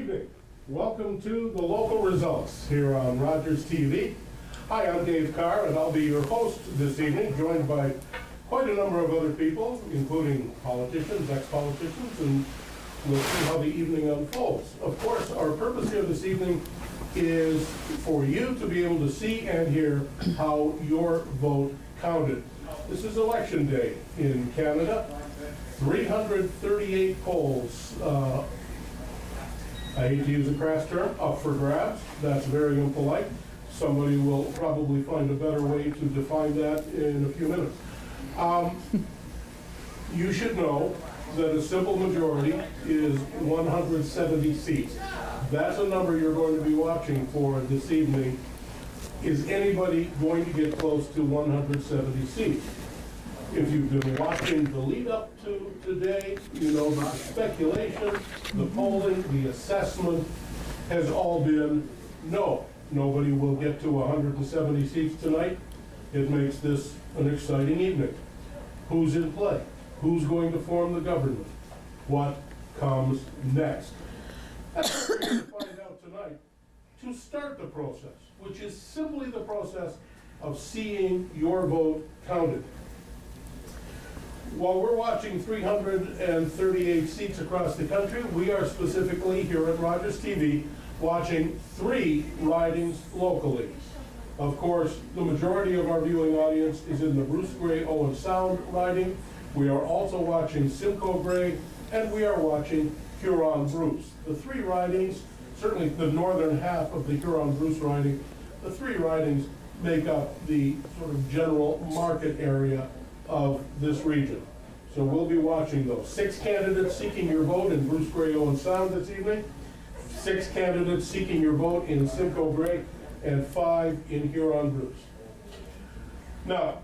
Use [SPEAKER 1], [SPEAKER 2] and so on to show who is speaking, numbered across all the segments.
[SPEAKER 1] evening. Welcome to the local results here on Rogers TV. Hi, I'm Dave Carr, and I'll be your host this evening, joined by quite a number of other people, including politicians, ex-politicians, and we'll see how the evening unfolds. Of course, our purpose here this evening is for you to be able to see and hear how your vote counted. This is election day in Canada. 338 polls, I hate to use a crass term, up for grabs. That's very impolite. Somebody will probably find a better way to define that in a few minutes. You should know that a simple majority is 170 seats. That's a number you're going to be watching for this evening. Is anybody going to get close to 170 seats? If you've been watching the lead up to today, you know the speculation, the polling, the assessment has all been no. Nobody will get to 170 seats tonight. It makes this an exciting evening. Who's in play? Who's going to form the government? What comes next? That's what we're going to find out tonight to start the process, which is simply the process of seeing your vote counted. While we're watching 338 seats across the country, we are specifically here at Rogers TV watching 3 ridings locally. Of course, the majority of our viewing audience is in the Bruce Grey Owen Sound riding. We are also watching Simcoe Grey, and we are watching Huron-Bruce. The 3 ridings, certainly the northern half of the Huron-Bruce riding, the 3 ridings make up the sort of general market area of this region. So we'll be watching those. 6 candidates seeking your vote in Bruce Grey Owen Sound this evening, 6 candidates seeking your vote in Simcoe Grey, and 5 in Huron-Bruce. Now,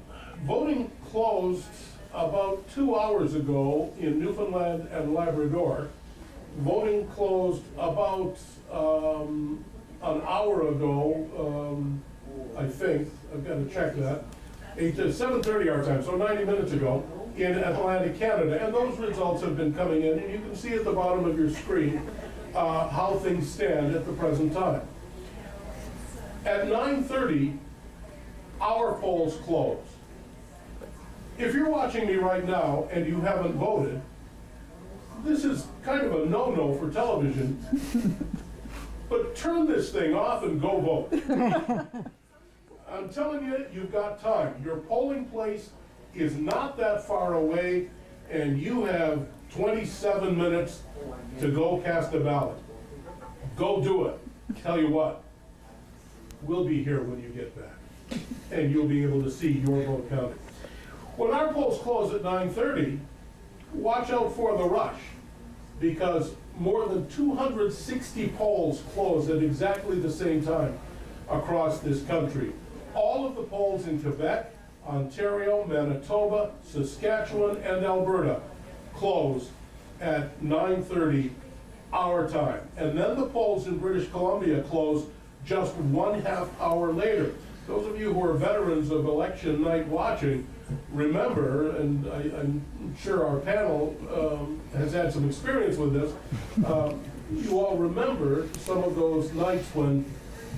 [SPEAKER 1] voting closed about 2 hours ago in Newfoundland and Labrador. Voting closed about an hour ago, I think, I've got to check that, 7:30 our time, so 90 minutes ago, in Atlantic Canada. And those results have been coming in, and you can see at the bottom of your screen how things stand at the present time. At 9:30, our polls close. If you're watching me right now and you haven't voted, this is kind of a no-no for television, but turn this thing off and go vote. I'm telling you, you've got time. Your polling place is not that far away, and you have 27 minutes to go cast a ballot. Go do it. Tell you what, we'll be here when you get back, and you'll be able to see your vote counted. When our polls close at 9:30, watch out for the rush, because more than 260 polls close at exactly the same time across this country. All of the polls in Quebec, Ontario, Manitoba, Saskatchewan, and Alberta close at 9:30 our time. And then the polls in British Columbia close just 1/2 hour later. Those of you who are veterans of election night watching, remember, and I'm sure our panel has had some experience with this, you all remember some of those nights when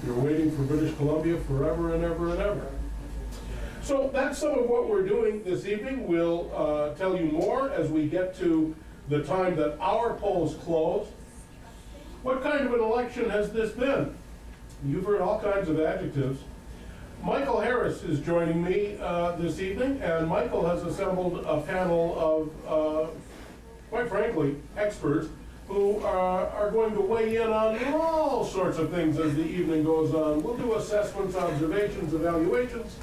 [SPEAKER 1] you're waiting for British Columbia forever and ever and ever. So that's some of what we're doing this evening. We'll tell you more as we get to the time that our polls close. What kind of an election has this been? You've heard all kinds of adjectives. Michael Harris is joining me this evening, and Michael has assembled a panel of, quite frankly, experts who are going to weigh in on all sorts of things as the evening goes on. We'll do assessments, observations, evaluations,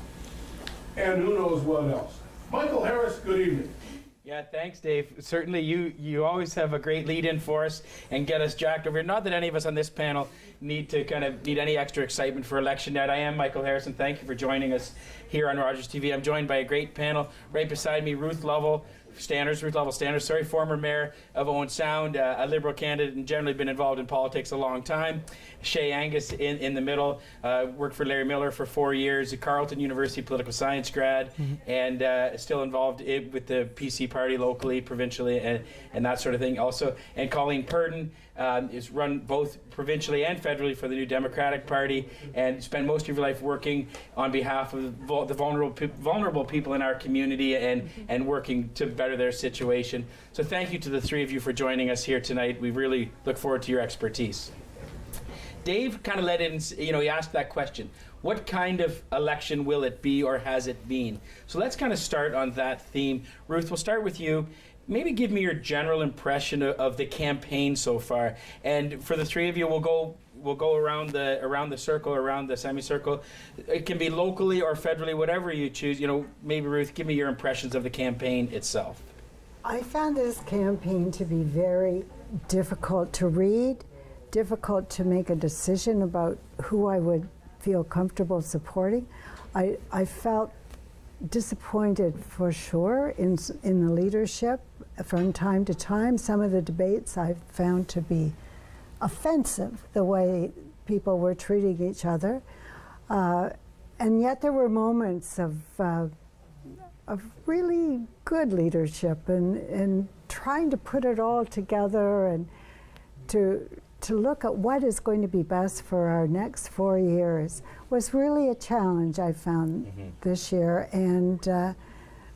[SPEAKER 1] and who knows what else. Michael Harris, good evening.
[SPEAKER 2] Yeah, thanks, Dave. Certainly, you always have a great lead-in for us and get us jacked over here. Not that any of us on this panel need any extra excitement for election night. I am Michael Harrison. Thank you for joining us here on Rogers TV. I'm joined by a great panel. Right beside me, Ruth Lovell Standers, former mayor of Owen Sound, a Liberal candidate and generally been involved in politics a long time. Shay Angus in the middle, worked for Larry Miller for 4 years, a Carleton University political science grad, and still involved with the PC party locally, provincially, and that sort of thing also. And Colleen Purdon, is run both provincially and federally for the New Democratic Party, and spend most of your life working on behalf of the vulnerable people in our community and working to better their situation. So thank you to the three of you for joining us here tonight. We really look forward to your expertise. Dave kind of led in, he asked that question. What kind of election will it be, or has it been? So let's kind of start on that theme. Ruth, we'll start with you. Maybe give me your general impression of the campaign so far. And for the three of you, we'll go around the circle, around the semicircle. It can be locally or federally, whatever you choose. Maybe Ruth, give me your impressions of the campaign itself.
[SPEAKER 3] I found this campaign to be very difficult to read, difficult to make a decision about who I would feel comfortable supporting. I felt disappointed for sure in the leadership from time to time. Some of the debates I found to be offensive, the way people were treating each other. And yet there were moments of really good leadership and trying to put it all together and to look at what is going to be best for our next 4 years was really a challenge I found this year. And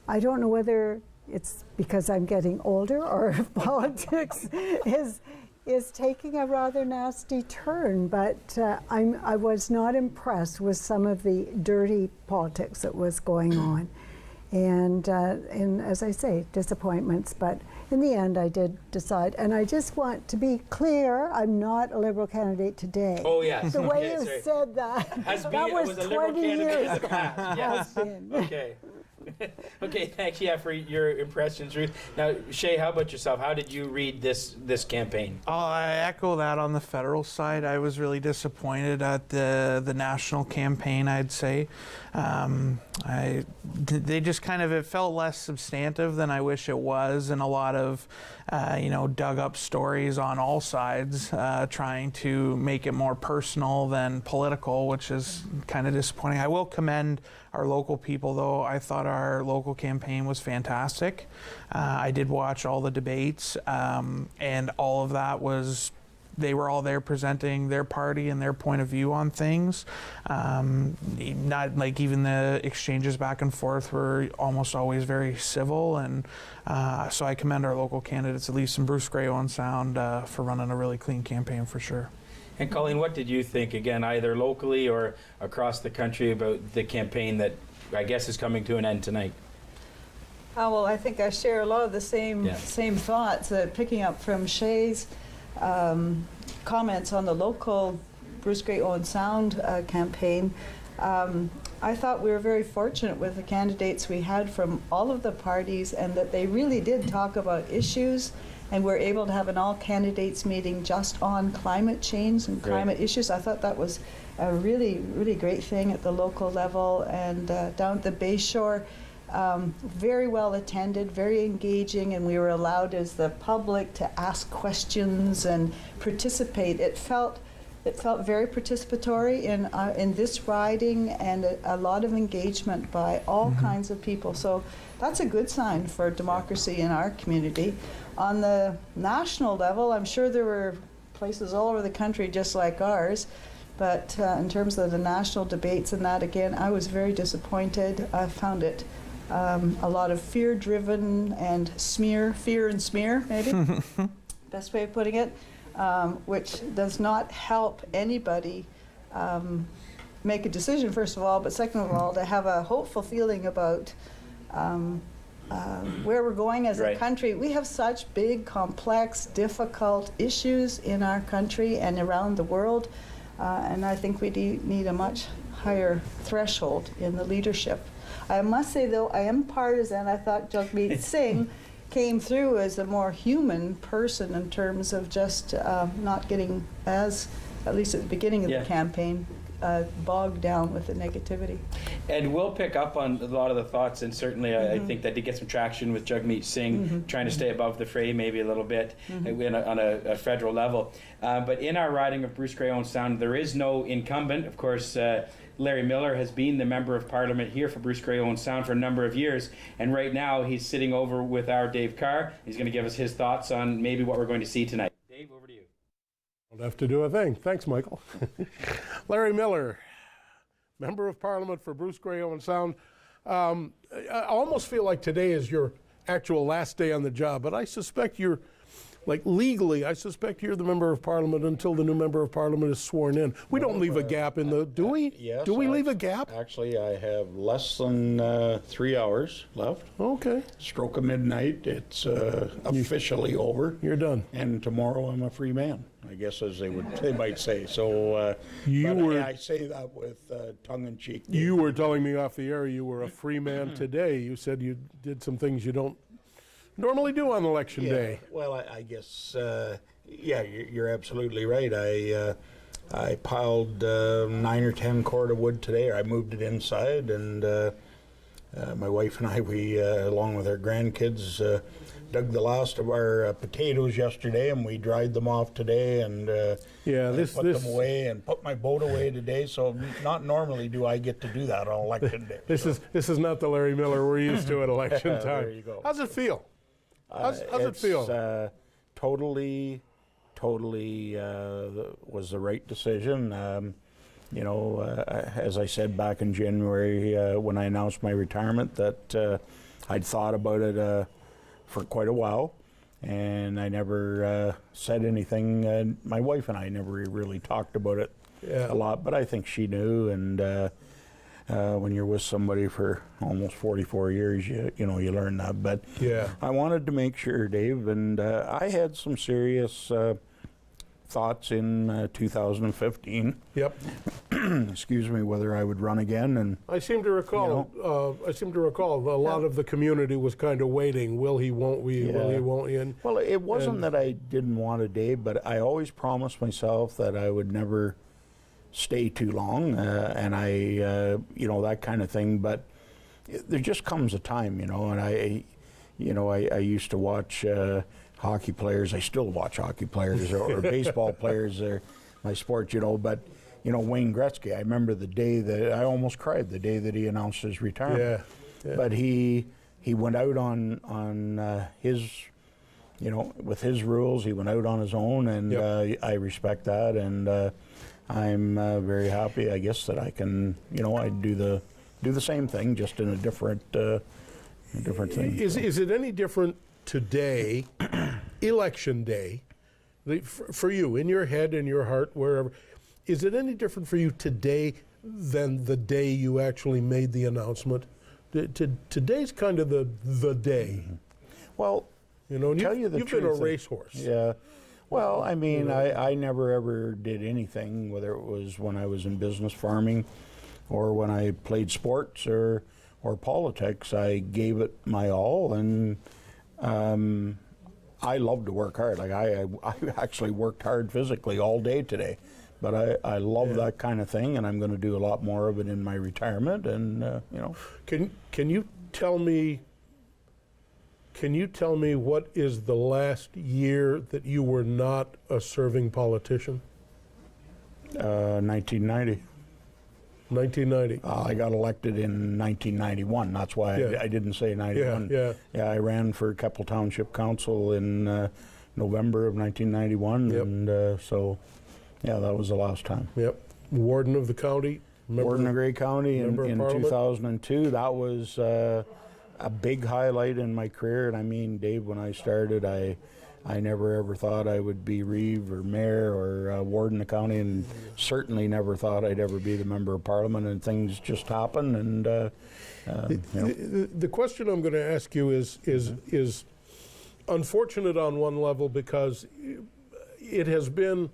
[SPEAKER 3] I don't know whether it's because I'm getting older or if politics is taking a rather nasty turn, but I was not impressed with some of the dirty politics that was going on. And as I say, disappointments, but in the end I did decide, and I just want to be clear, I'm not a Liberal candidate today.
[SPEAKER 2] Oh yes.
[SPEAKER 3] The way you said that, that was 20 years ago.
[SPEAKER 2] Yes. Okay. Okay, thanks, for your impressions, Ruth. Now, Shay, how about yourself? How did you read this campaign?
[SPEAKER 4] I echo that on the federal side. I was really disappointed at the national campaign, I'd say. They just kind of, it felt less substantive than I wish it was, and a lot of, dug up stories on all sides, trying to make it more personal than political, which is kind of disappointing. I will commend our local people, though. I thought our local campaign was fantastic. I did watch all the debates, and all of that was, they were all there presenting their party and their point of view on things. Not like, even the exchanges back and forth were almost always very civil, and so I commend our local candidates, at least in Bruce Grey, Owen Sound, for running a really clean campaign for sure.
[SPEAKER 2] And Colleen, what did you think, again, either locally or across the country, about the campaign that I guess is coming to an end tonight?
[SPEAKER 5] Well, I think I share a lot of the same thoughts. Picking up from Shay's comments on the local Bruce Grey, Owen Sound campaign, I thought we were very fortunate with the candidates we had from all of the parties, and that they really did talk about issues, and we're able to have an all-candidates meeting just on climate change and climate issues. I thought that was a really, really great thing at the local level. And down at the Bayshore, very well attended, very engaging, and we were allowed as the public to ask questions and participate. It felt very participatory in this riding, and a lot of engagement by all kinds of people. So that's a good sign for democracy in our community. On the national level, I'm sure there were places all over the country just like ours, but in terms of the national debates and that, again, I was very disappointed. I found it a lot of fear-driven and fear and smear, maybe, best way of putting it, which does not help anybody make a decision, first of all, but second of all, to have a hopeful feeling about where we're going as a country. We have such big, complex, difficult issues in our country and around the world, and I think we need a much higher threshold in the leadership. I must say, though, I am partisan. I thought Jagmeet Singh came through as a more human person in terms of just not getting, as at least at the beginning of the campaign, bogged down with the negativity. And
[SPEAKER 2] we'll pick up on a lot of the thoughts, and certainly I think that did get some traction with Jagmeet Singh trying to stay above the fray maybe a little bit on a federal level. But in our riding of Bruce Grey, Owen Sound, there is no incumbent. Of course, Larry Miller has been the Member of Parliament here for Bruce Grey, Owen Sound for a number of years, and right now he's sitting over with our Dave Carr. He's going to give us his thoughts on maybe what we're going to see tonight. Dave, over to you.
[SPEAKER 1] Don't have to do a thing. Thanks, Michael. Larry Miller, Member of Parliament for Bruce Grey Owen Sound. I almost feel like today is your actual last day on the job, but I suspect you're, like legally, I suspect you're the Member of Parliament until the new Member of Parliament is sworn in. We don't leave a gap in the, do we?
[SPEAKER 6] Yes.
[SPEAKER 1] Do we leave a gap?
[SPEAKER 6] Actually, I have less than 3 hours left.
[SPEAKER 1] Okay.
[SPEAKER 6] Stroke of midnight, it's officially over.
[SPEAKER 1] You're done.
[SPEAKER 6] And tomorrow I'm a free man, I guess, as they might say. So I say that with tongue in cheek.
[SPEAKER 1] You were telling me off the air you were a free man today. You said you did some things you don't normally do on election day.
[SPEAKER 6] Well, I guess, you're absolutely right. I piled 9 or 10 cord of wood today. I moved it inside, and my wife and I, we, along with our grandkids, dug the last of our potatoes yesterday, and we dried them off today, and put them away, and put my boat away today. So not normally do I get to do that on election day.
[SPEAKER 1] This is not the Larry Miller we're used to at election time.
[SPEAKER 6] There you go.
[SPEAKER 1] How's it feel? How's it feel?
[SPEAKER 6] Totally was the right decision. As I said back in January when I announced my retirement, that I'd thought about it for quite a while, and I never said anything. My wife and I never really talked about it a lot, but I think she knew, and when you're with somebody for almost 44 years, you learn that. But I wanted to make sure, Dave, and I had some serious thoughts in 2015.
[SPEAKER 1] Yep.
[SPEAKER 6] Excuse me, whether I would run again, and
[SPEAKER 1] I seem to recall. A lot of the community was kind of waiting. Will he? Won't we? Will he? Won't he? And,
[SPEAKER 6] well, it wasn't that I didn't want a Dave, but I always promised myself that I would never stay too long, and I, that kind of thing. But there just comes a time, and I used to watch hockey players. I still watch hockey players or baseball players. They're my sport, But Wayne Gretzky. I remember the day that I almost cried. The day that he announced his retirement. Yeah. But he went out on his. With his rules, he went out on his own, and I respect that, and I'm very happy, I guess, that I can, I do the same thing, just in a different thing.
[SPEAKER 1] Is it any different today, election day, for you, in your head, in your heart, wherever? Is it any different for you today than the day you actually made the announcement? Today's kind of the day.
[SPEAKER 6] Mm-hmm. Well,
[SPEAKER 1] you've been a racehorse.
[SPEAKER 6] Yeah. Well, I mean, I never ever did anything, whether it was when I was in business farming or when I played sports or politics. I gave it my all, and I love to work hard. Like I actually worked hard physically all day today, but I love that kind of thing, and I'm going to do a lot more of it in my retirement. And
[SPEAKER 1] Can you tell me? Can you tell me what is the last year that you were not a serving politician?
[SPEAKER 6] 1990.
[SPEAKER 1] 1990.
[SPEAKER 6] I got elected in 1991. That's why I didn't say 91.
[SPEAKER 1] Yeah.
[SPEAKER 6] I ran for Keppel Township Council in November of 1991, and that was the last time.
[SPEAKER 1] Yep. Warden of the county.
[SPEAKER 6] Warden of Grey County in
[SPEAKER 1] Parliament?
[SPEAKER 6] 2002. That was a big highlight in my career. And I mean, Dave, when I started, I never ever thought I would be reeve or mayor or warden of county, and certainly never thought I'd ever be the member of parliament, and things just happen. And
[SPEAKER 1] the question I'm going to ask you is unfortunate on one level, because it has been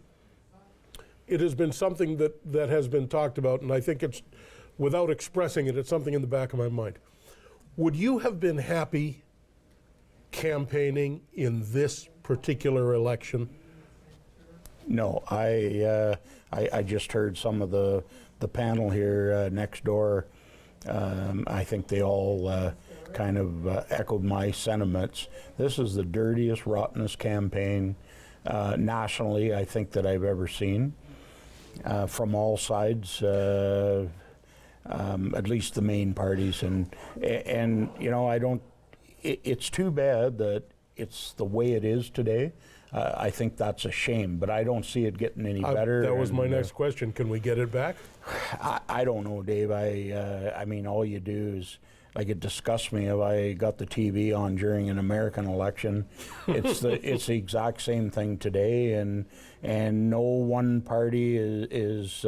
[SPEAKER 1] something that has been talked about, and I think it's, without expressing it, it's something in the back of my mind. Would you have been happy campaigning in this particular election?
[SPEAKER 6] No, I just heard some of the panel here next door. I think they all kind of echoed my sentiments. This is the dirtiest, rottenest campaign nationally, I think, that I've ever seen, from all sides. At least the main parties, and I don't. It's too bad that it's the way it is today. I think that's a shame, but I don't see it getting any better.
[SPEAKER 1] That was my
[SPEAKER 6] and,
[SPEAKER 1] next question. Can we get it back?
[SPEAKER 6] I don't know, Dave. I mean, all you do is, like, it disgusts me if I got the TV on during an American election. It's the exact same thing today, and no one party is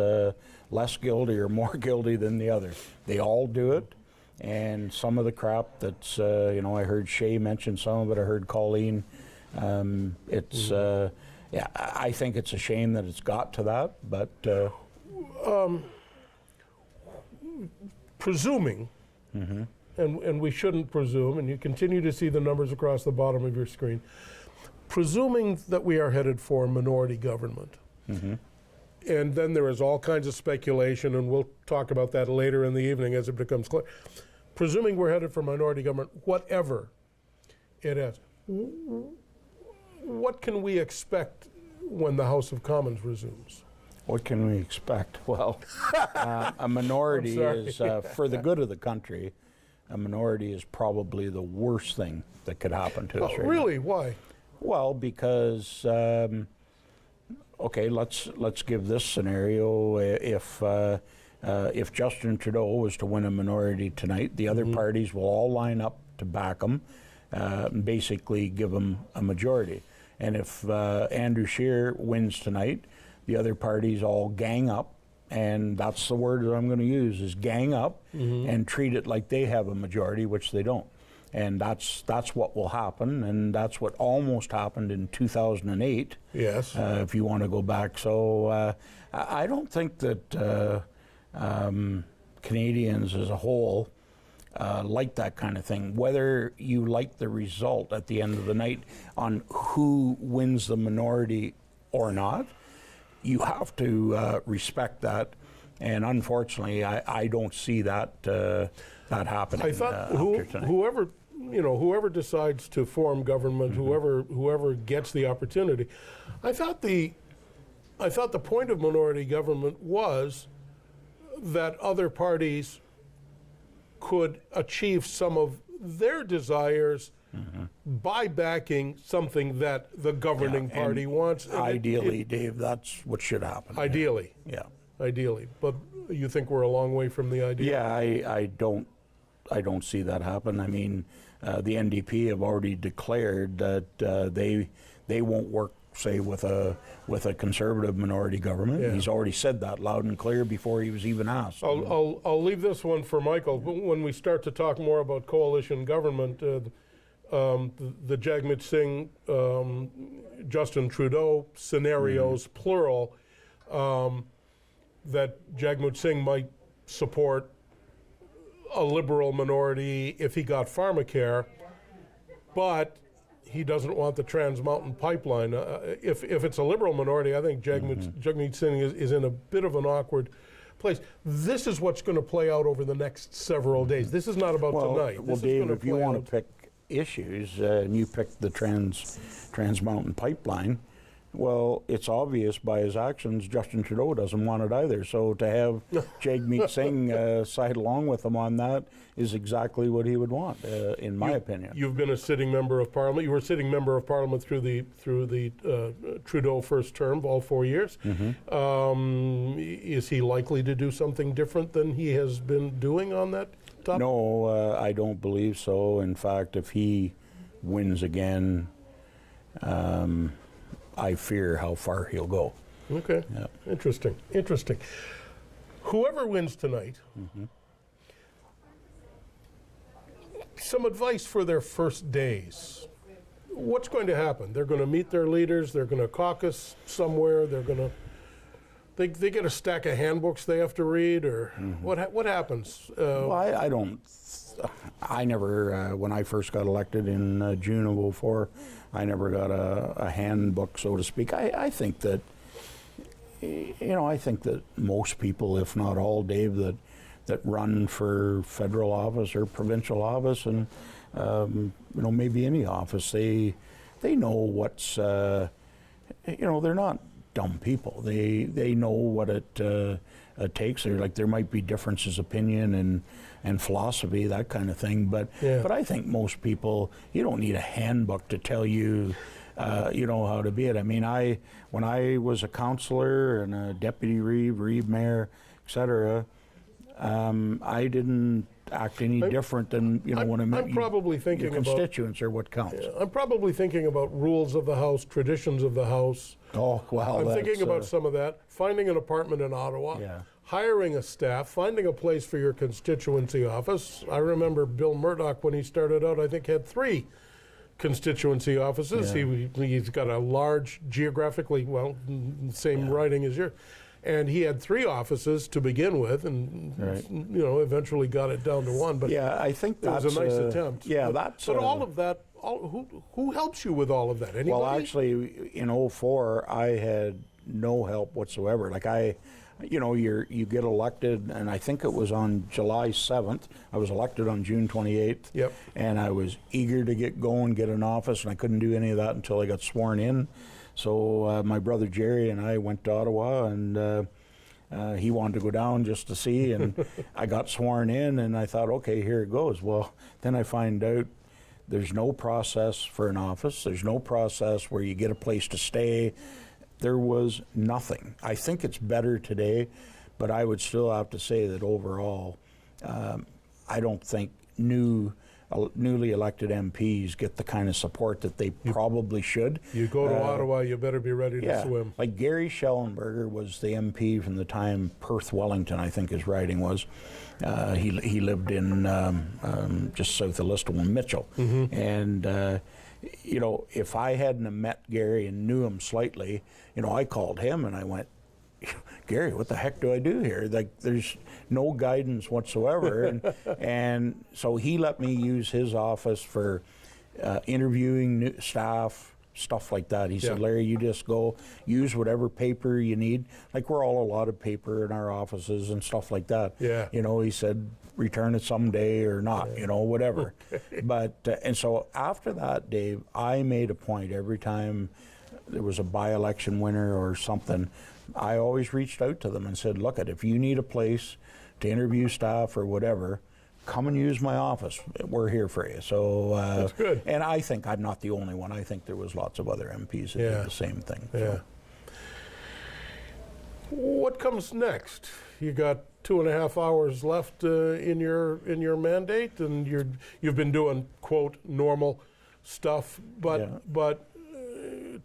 [SPEAKER 6] less guilty or more guilty than the other. They all do it, and some of the crap that's I heard Shay mention some of it. I heard Colleen. Yeah, I think it's a shame that it's got to that, but
[SPEAKER 1] Presuming, and we shouldn't presume, and you continue to see the numbers across the bottom of your screen, presuming that we are headed for minority government, and then there is all kinds of speculation, and we'll talk about that later in the evening as it becomes clear. Presuming we're headed for minority government, whatever it is, what can we expect when the House of Commons resumes?
[SPEAKER 6] what can we expect? Well, a minority is, for the good of the country, a minority is probably the worst thing that could happen to us right now.
[SPEAKER 1] Really? Why?
[SPEAKER 6] Well, because okay, let's give this scenario. If Justin Trudeau was to win a minority tonight, the other parties will all line up to back him, and basically give him a majority. And if Andrew Scheer wins tonight, the other parties all gang up, and that's the word that I'm going to use, is gang up and treat it like they have a majority, which they don't. And that's what will happen, and that's what almost happened in 2008.
[SPEAKER 1] Yes.
[SPEAKER 6] If you want to go back. So I don't think that Canadians as a whole like that kind of thing. Whether you like the result at the end of the night on who wins the minority or not, you have to respect that. And unfortunately, I don't see that happening.
[SPEAKER 1] I thought
[SPEAKER 6] after tonight.
[SPEAKER 1] whoever decides to form government, whoever gets the opportunity, I thought the point of minority government was that other parties could achieve some of their desires by backing something that the governing party wants. And
[SPEAKER 6] ideally, Dave, that's what should happen.
[SPEAKER 1] Ideally.
[SPEAKER 6] Yeah.
[SPEAKER 1] Ideally. But you think we're a long way from the ideal?
[SPEAKER 6] Yeah, I don't see that happen. I mean, the NDP have already declared that they won't work, say, with a conservative minority government.
[SPEAKER 1] Yeah.
[SPEAKER 6] He's already said that loud and clear before he was even asked.
[SPEAKER 1] I'll leave this one for Michael. When we start to talk more about coalition government, the Jagmeet Singh, Justin Trudeau scenarios, plural, that Jagmeet Singh might support a liberal minority if he got pharmacare, but he doesn't want the Trans Mountain Pipeline. If it's a liberal minority, I think Jagmeet Singh is in a bit of an awkward place. This is what's going to play out over the next several days. This is not about tonight.
[SPEAKER 6] Well, Dave, if you want to pick issues, and you picked the Trans Mountain Pipeline, well, it's obvious by his actions Justin Trudeau doesn't want it either. So to have Jagmeet Singh side along with him on that is exactly what he would want, in my opinion.
[SPEAKER 1] You've been a sitting member of Parliament. You were a sitting member of Parliament through the Trudeau first term, all 4 years. Is he likely to do something different than he has been doing on that topic?
[SPEAKER 6] No, I don't believe so. In fact, if he wins again, I fear how far he'll go.
[SPEAKER 1] Okay.
[SPEAKER 6] Yeah.
[SPEAKER 1] Interesting. Whoever wins tonight, some advice for their first days. What's going to happen? They're going to meet their leaders. They're going to caucus somewhere. They're going to. They get a stack of handbooks they have to read, or what happens?
[SPEAKER 6] Well, I don't. I never, when I first got elected in June of 2004, I never got a handbook, so to speak. I think that, I think that most people, if not all, Dave, that run for federal office or provincial office, and maybe any office, they know what's, they're not dumb people. They know what it takes. There might be differences of opinion and philosophy, that kind of thing. But I think most people, you don't need a handbook to tell you you know how to be it. I mean, when I was a councillor and a deputy reeve mayor, etc., I didn't act any different than, you know, when I met
[SPEAKER 1] I'm probably thinking
[SPEAKER 6] your
[SPEAKER 1] about
[SPEAKER 6] constituents are what counts.
[SPEAKER 1] I'm probably thinking about rules of the house, traditions of the house.
[SPEAKER 6] Oh, well,
[SPEAKER 1] I'm
[SPEAKER 6] that's,
[SPEAKER 1] thinking about some of that. Finding an apartment in Ottawa,
[SPEAKER 6] Yeah.
[SPEAKER 1] hiring a staff, finding a place for your constituency office. I remember Bill Murdoch, when he started out, I think had 3 constituency offices.
[SPEAKER 6] Yeah.
[SPEAKER 1] He's got a large, geographically, well, same writing as yours. And he had 3 offices to begin with, and
[SPEAKER 6] Right.
[SPEAKER 1] you know, eventually got it down to 1. But
[SPEAKER 6] Yeah, I think
[SPEAKER 1] it was
[SPEAKER 6] that's
[SPEAKER 1] a nice attempt.
[SPEAKER 6] Yeah,
[SPEAKER 1] but,
[SPEAKER 6] that's.
[SPEAKER 1] But all of that, who helps you with all of that? Anybody?
[SPEAKER 6] Well, actually, in '04, I had no help whatsoever. Like you know, you get elected, and I think it was on July 7th. I was elected on June 28th.
[SPEAKER 1] Yep.
[SPEAKER 6] And I was eager to get going, get an office, and I couldn't do any of that until I got sworn in. So my brother Jerry and I went to Ottawa, and he wanted to go down just to see, and I got sworn in, and I thought, okay, here it goes. Well, then I find out there's no process for an office. There's no process where you get a place to stay. There was nothing. I think it's better today, but I would still have to say that overall, I don't think newly elected MPs get the kind of support that they probably should.
[SPEAKER 1] You go to Ottawa, you better be ready to swim.
[SPEAKER 6] Like Gary Schellenberger was the MP from the time Perth Wellington, I think his riding was. He lived in just south of Listowel, Mitchell. And you know, if I hadn't have met Gary and knew him slightly, you know, I called him and I went, Gary, what the heck do I do here? Like, there's no guidance whatsoever. And so he let me use his office for interviewing new staff, stuff like that. He said, Larry, you just go use whatever paper you need. Like, we're all allotted paper in our offices and stuff like that.
[SPEAKER 1] Yeah.
[SPEAKER 6] You know, he said, return it someday or not, you know, whatever. But, and so after that, Dave, I made a point every time there was a by-election winner or something, I always reached out to them and said, look, if you need a place to interview staff or whatever, come and use my office. We're here for you. So
[SPEAKER 1] That's good.
[SPEAKER 6] And I think I'm not the only one. I think there was lots of other MPs that did the same thing.
[SPEAKER 1] Yeah.
[SPEAKER 6] So.
[SPEAKER 1] What comes next? You got 2.5 hours left in your mandate, and you've been doing quote normal stuff, but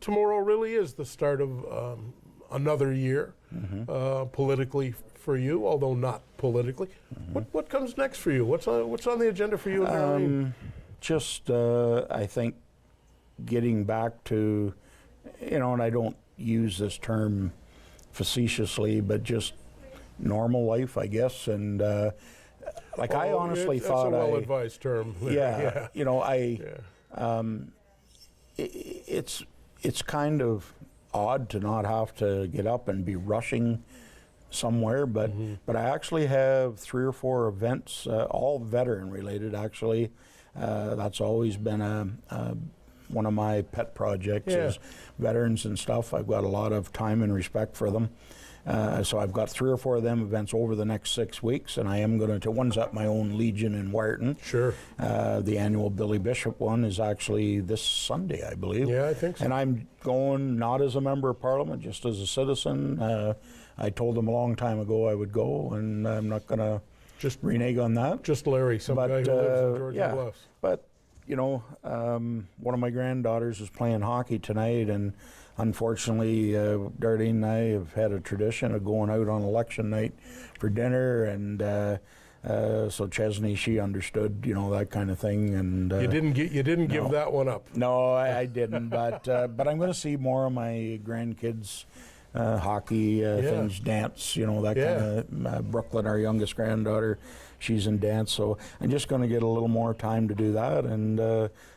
[SPEAKER 1] tomorrow really is the start of another year politically for you, although not politically. What comes next for you? What's on the agenda for you and Marlene?
[SPEAKER 6] Just I think getting back to, you know, and I don't use this term facetiously, but just normal life, I guess. And like, I honestly thought
[SPEAKER 1] that's a well-advised term.
[SPEAKER 6] Yeah, you know, it's kind of odd to not have to get up and be rushing somewhere, but I actually have 3 or 4 events, all veteran related actually. That's always been one of my pet projects is veterans and stuff. I've got a lot of time and respect for them. So I've got 3 or 4 of them events over the next 6 weeks, and I am going to, one's at my own Legion in Wharton.
[SPEAKER 1] Sure.
[SPEAKER 6] The annual Billy Bishop one is actually this Sunday, I believe.
[SPEAKER 1] Yeah, I think so.
[SPEAKER 6] And I'm going not as a member of Parliament, just as a citizen. I told them a long time ago I would go, and I'm not going to just renege on that.
[SPEAKER 1] Just Larry, some guy who lives in Georgia Bluffs.
[SPEAKER 6] But, you know, one of my granddaughters is playing hockey tonight, and unfortunately, Darlene and I have had a tradition of going out on election night for dinner, and so Chesney, she understood, you know, that kind of thing. And
[SPEAKER 1] you didn't give that one up.
[SPEAKER 6] No, I didn't. But I'm going to see more of my grandkids. Hockey things, dance, you know, that kind of. Brooklyn, our youngest granddaughter, she's in dance, so I'm just going to get a little more time to do that. And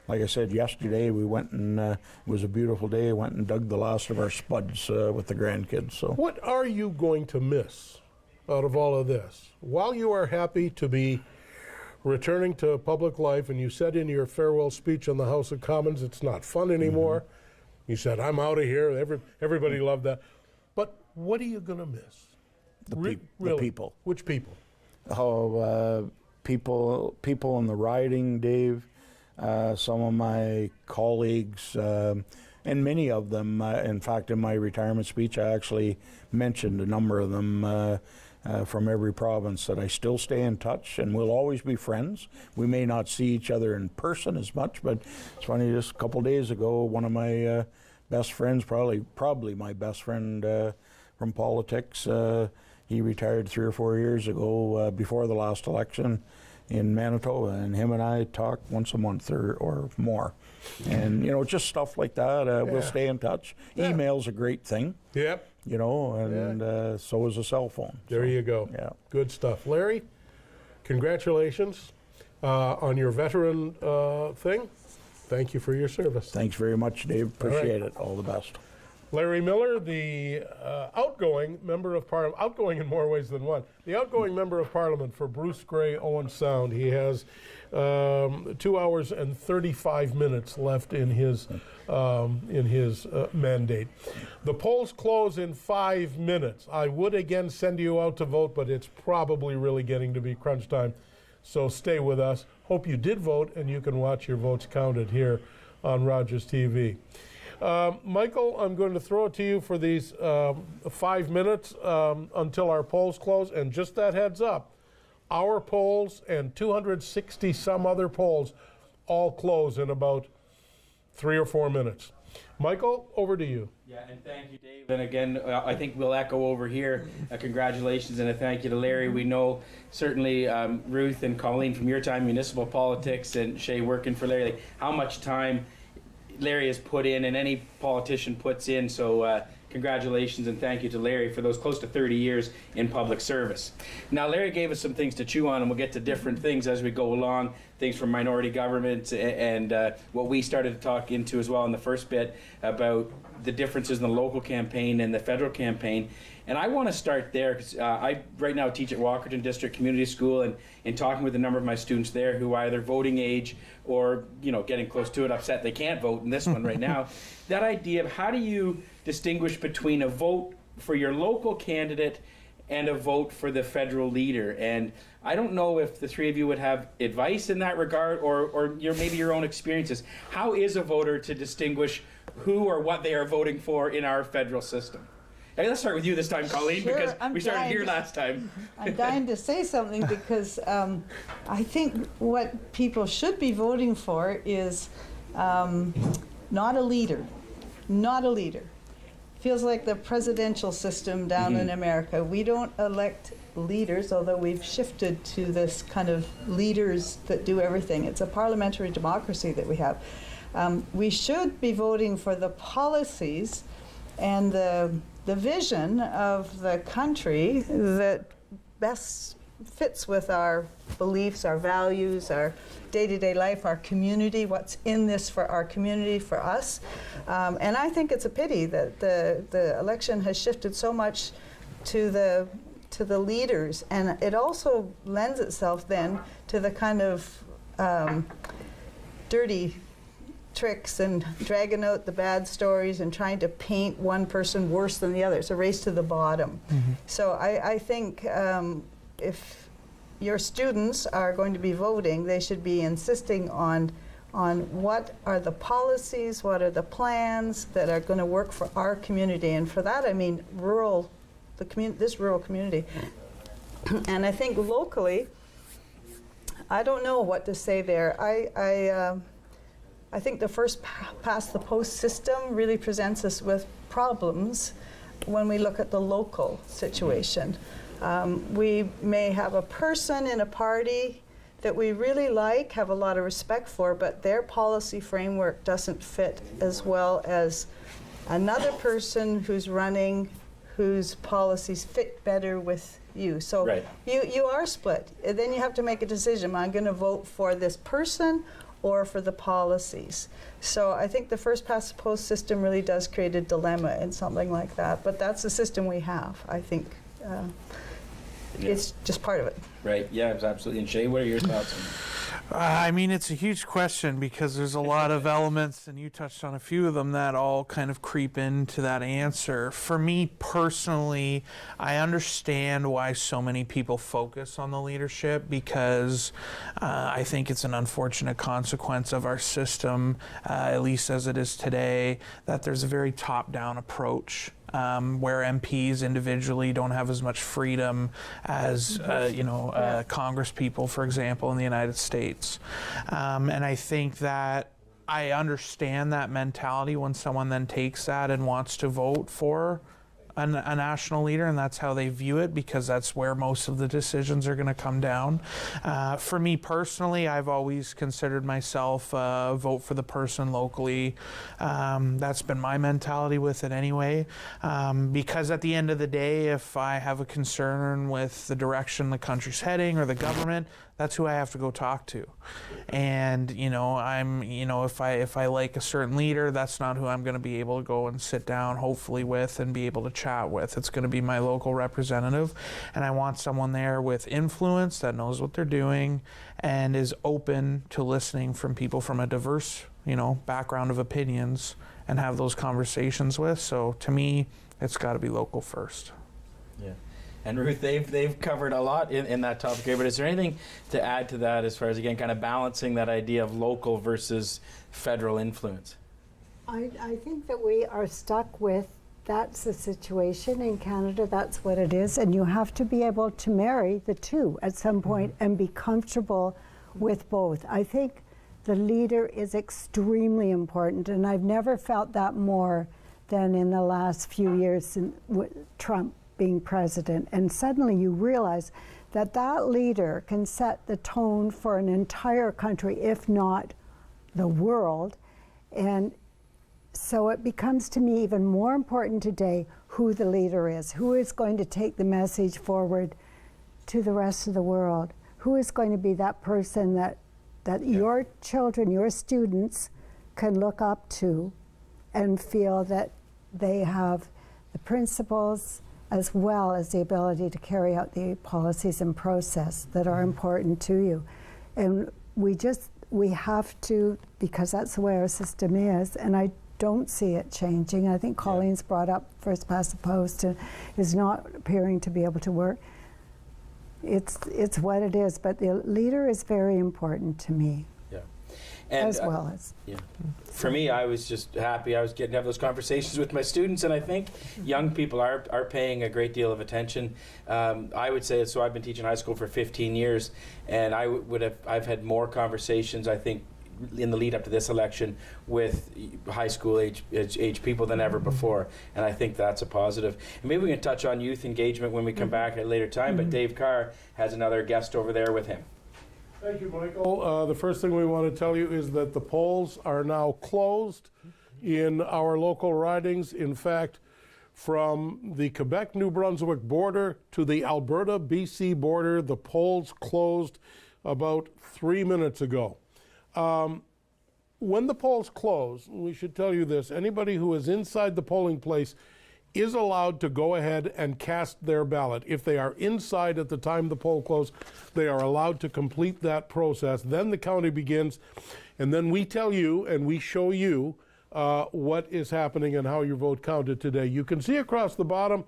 [SPEAKER 6] like I said, yesterday we went and it was a beautiful day. Went and dug the last of our spuds with the grandkids. So,
[SPEAKER 1] what are you going to miss out of all of this? While you are happy to be returning to public life, and you said in your farewell speech on the House of Commons, it's not fun anymore. You said, I'm out of here. Everybody loved that. But what are you going to miss?
[SPEAKER 6] The people.
[SPEAKER 1] Which people?
[SPEAKER 6] Oh, people in the riding, Dave. Some of my colleagues, And many of them, in fact, in my retirement speech, I actually mentioned a number of them from every province that I still stay in touch and we'll always be friends. We may not see each other in person as much, but it's funny, just a couple days ago, one of my best friends, probably my best friend from politics, he retired 3 or 4 years ago before the last election in Manitoba, and him and I talk once a month or more. And, you know, just stuff like that. We'll stay in touch.
[SPEAKER 1] Yeah.
[SPEAKER 6] Email's a great thing.
[SPEAKER 1] Yep.
[SPEAKER 6] You know, and so is a cell phone.
[SPEAKER 1] There you go.
[SPEAKER 6] Yeah.
[SPEAKER 1] Good stuff. Larry, congratulations on your veteran thing. Thank you for your service.
[SPEAKER 6] Thanks very much, Dave. Appreciate it. All the best.
[SPEAKER 1] Larry Miller, the outgoing member of Parliament, outgoing in more ways than one, the outgoing member of Parliament for Bruce Grey Owen Sound. He has 2 hours and 35 minutes left in his mandate. The polls close in 5 minutes. I would again send you out to vote, but it's probably really getting to be crunch time. So stay with us. Hope you did vote, and you can watch your votes counted here on Rogers TV. Michael, I'm going to throw it to you for these 5 minutes until our polls close. And just that heads up, our polls and 260 some other polls all close in about 3 or 4 minutes. Michael, over to you.
[SPEAKER 2] Yeah, and thank you, Dave. And again, I think we'll echo over here congratulations and a thank you to Larry. We know certainly Ruth and Colleen from your time, municipal politics, and Shay working for Larry, like how much time Larry has put in and any politician puts in. So congratulations and thank you to Larry for those close to 30 years in public service. Now, Larry gave us some things to chew on, and we'll get to different things as we go along, things from minority government and what we started to talk into as well in the first bit about the differences in the local campaign and the federal campaign. And I want to start there because I right now teach at Walkerton District Community School, and in talking with a number of my students there who are either voting age or, you know, getting close to it, upset they can't vote in this one right now, that idea of how do you distinguish between a vote for your local candidate and a vote for the federal leader. And I don't know if the three of you would have advice in that regard or maybe your own experiences. How is a voter to distinguish who or what they are voting for in our federal system? Hey, let's start with you this time, Colleen,
[SPEAKER 5] Sure,
[SPEAKER 2] because
[SPEAKER 5] I'm
[SPEAKER 2] we started
[SPEAKER 5] dying
[SPEAKER 2] here
[SPEAKER 5] to-
[SPEAKER 2] last time.
[SPEAKER 5] I'm dying to say something because I think what people should be voting for is not a leader. Not a leader. Feels like the presidential system down in America. We don't elect leaders, although we've shifted to this kind of leaders that do everything. It's a parliamentary democracy that we have. We should be voting for the policies and the vision of the country that best fits with our beliefs, our values, our day-to-day life, our community, what's in this for our community, for us. And I think it's a pity that the election has shifted so much to the leaders, and it also lends itself then to the kind of dirty tricks and dragging out the bad stories and trying to paint one person worse than the other. It's a race to the bottom. So I think if your students are going to be voting, they should be insisting on what are the policies, what are the plans that are going to work for our community. And for that, I mean this rural community. And I think locally, I don't know what to say there. I think the first past the post system really presents us with problems when we look at the local situation. We may have a person in a party that we really like, have a lot of respect for, but their policy framework doesn't fit as well as another person who's running, whose policies fit better with you. So
[SPEAKER 2] Right.
[SPEAKER 5] you are split. And then you have to make a decision. Am I going to vote for this person or for the policies? So I think the first past the post system really does create a dilemma in something like that. But that's the system we have, I think. It's just part of it.
[SPEAKER 2] Right, yeah, absolutely. And Shay, what are your thoughts
[SPEAKER 4] I mean, it's a huge question because there's a lot of elements, and you touched on a few of them that all kind of creep into that answer. For me personally, I understand why so many people focus on the leadership because I think it's an unfortunate consequence of our system, at least as it is today, that there's a very top-down approach. Where MPs individually don't have as much freedom as Congress people, for example, in the United States. And I think that I understand that mentality when someone then takes that and wants to vote for a national leader, and that's how they view it because that's where most of the decisions are going to come down. For me personally, I've always considered myself vote for the person locally. That's been my mentality with it anyway, because at the end of the day, if I have a concern with the direction the country's heading or the government, that's who I have to go talk to. And if I like a certain leader, that's not who I'm going to be able to go and sit down hopefully with and be able to chat with. It's going to be my local representative, and I want someone there with influence that knows what they're doing and is open to listening from people from a diverse background of opinions and have those conversations with. So to me, it's got to be local first.
[SPEAKER 2] Yeah. And Ruth, they've covered a lot in that topic here, but is there anything to add to that as far as, again, kind of balancing that idea of local versus federal influence?
[SPEAKER 3] I think that we are stuck with that's the situation in Canada, that's what it is, and you have to be able to marry the two at some point and be comfortable with both. I think the leader is extremely important, and I've never felt that more than in the last few years with Trump being president. And suddenly you realize that that leader can set the tone for an entire country, if not the world. And so it becomes to me even more important today who the leader is, who is going to take the message forward to the rest of the world, who is going to be that person that your children, your students can look up to and feel that they have the principles as well as the ability to carry out the policies and process that are important to you. And we have to, because that's the way our system is, and I don't see it changing. I think Colleen's brought up first past the post is not appearing to be able to work. It's what it is, but the leader is very important to me.
[SPEAKER 2] And,
[SPEAKER 3] as well as.
[SPEAKER 2] For me, I was just happy I was getting to have those conversations with my students, and I think young people are paying a great deal of attention. I would say, so I've been teaching high school for 15 years, and I've had more conversations, I think, in the lead up to this election with high school age people than ever before, and I think that's a positive. And maybe we can touch on youth engagement when we come back at a later time, but Dave Carr has another guest over there with him.
[SPEAKER 1] Thank you, Michael. The first thing we want to tell you is that the polls are now closed in our local ridings. In fact, from the Quebec-New Brunswick border to the Alberta-BC border, the polls closed about 3 minutes ago. When the polls close, we should tell you this, anybody who is inside the polling place is allowed to go ahead and cast their ballot. If they are inside at the time the poll closes, they are allowed to complete that process. Then the counting begins, and then we tell you and we show you what is happening and how your vote counted today. You can see across the bottom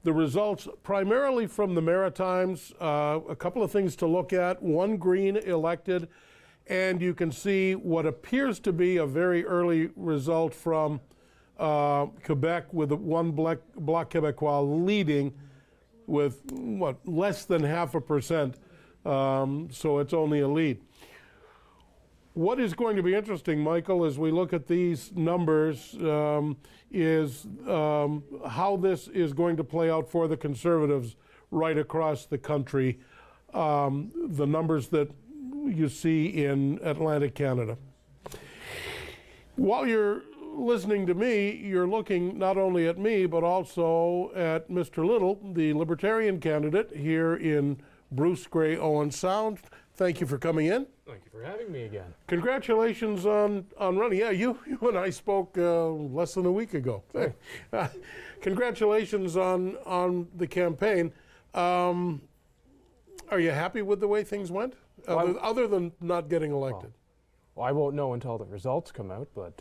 [SPEAKER 1] the results primarily from the Maritimes. A couple of things to look at. One green elected, and you can see what appears to be a very early result from Quebec, with one Bloc Québécois leading with less than 0.5%, so it's only a lead. What is going to be interesting, Michael, as we look at these numbers, is how this is going to play out for the Conservatives right across the country, the numbers that you see in Atlantic Canada. While you're listening to me, you're looking not only at me, but also at Mr. Little, the Libertarian candidate here in Bruce Grey Owen Sound. Thank you for coming in.
[SPEAKER 7] Thank you for having me again.
[SPEAKER 1] Congratulations on running. Yeah, you and I spoke less than a week ago. Congratulations on the campaign. Are you happy with the way things went? other than not getting elected?
[SPEAKER 7] Well, I won't know until the results come out, but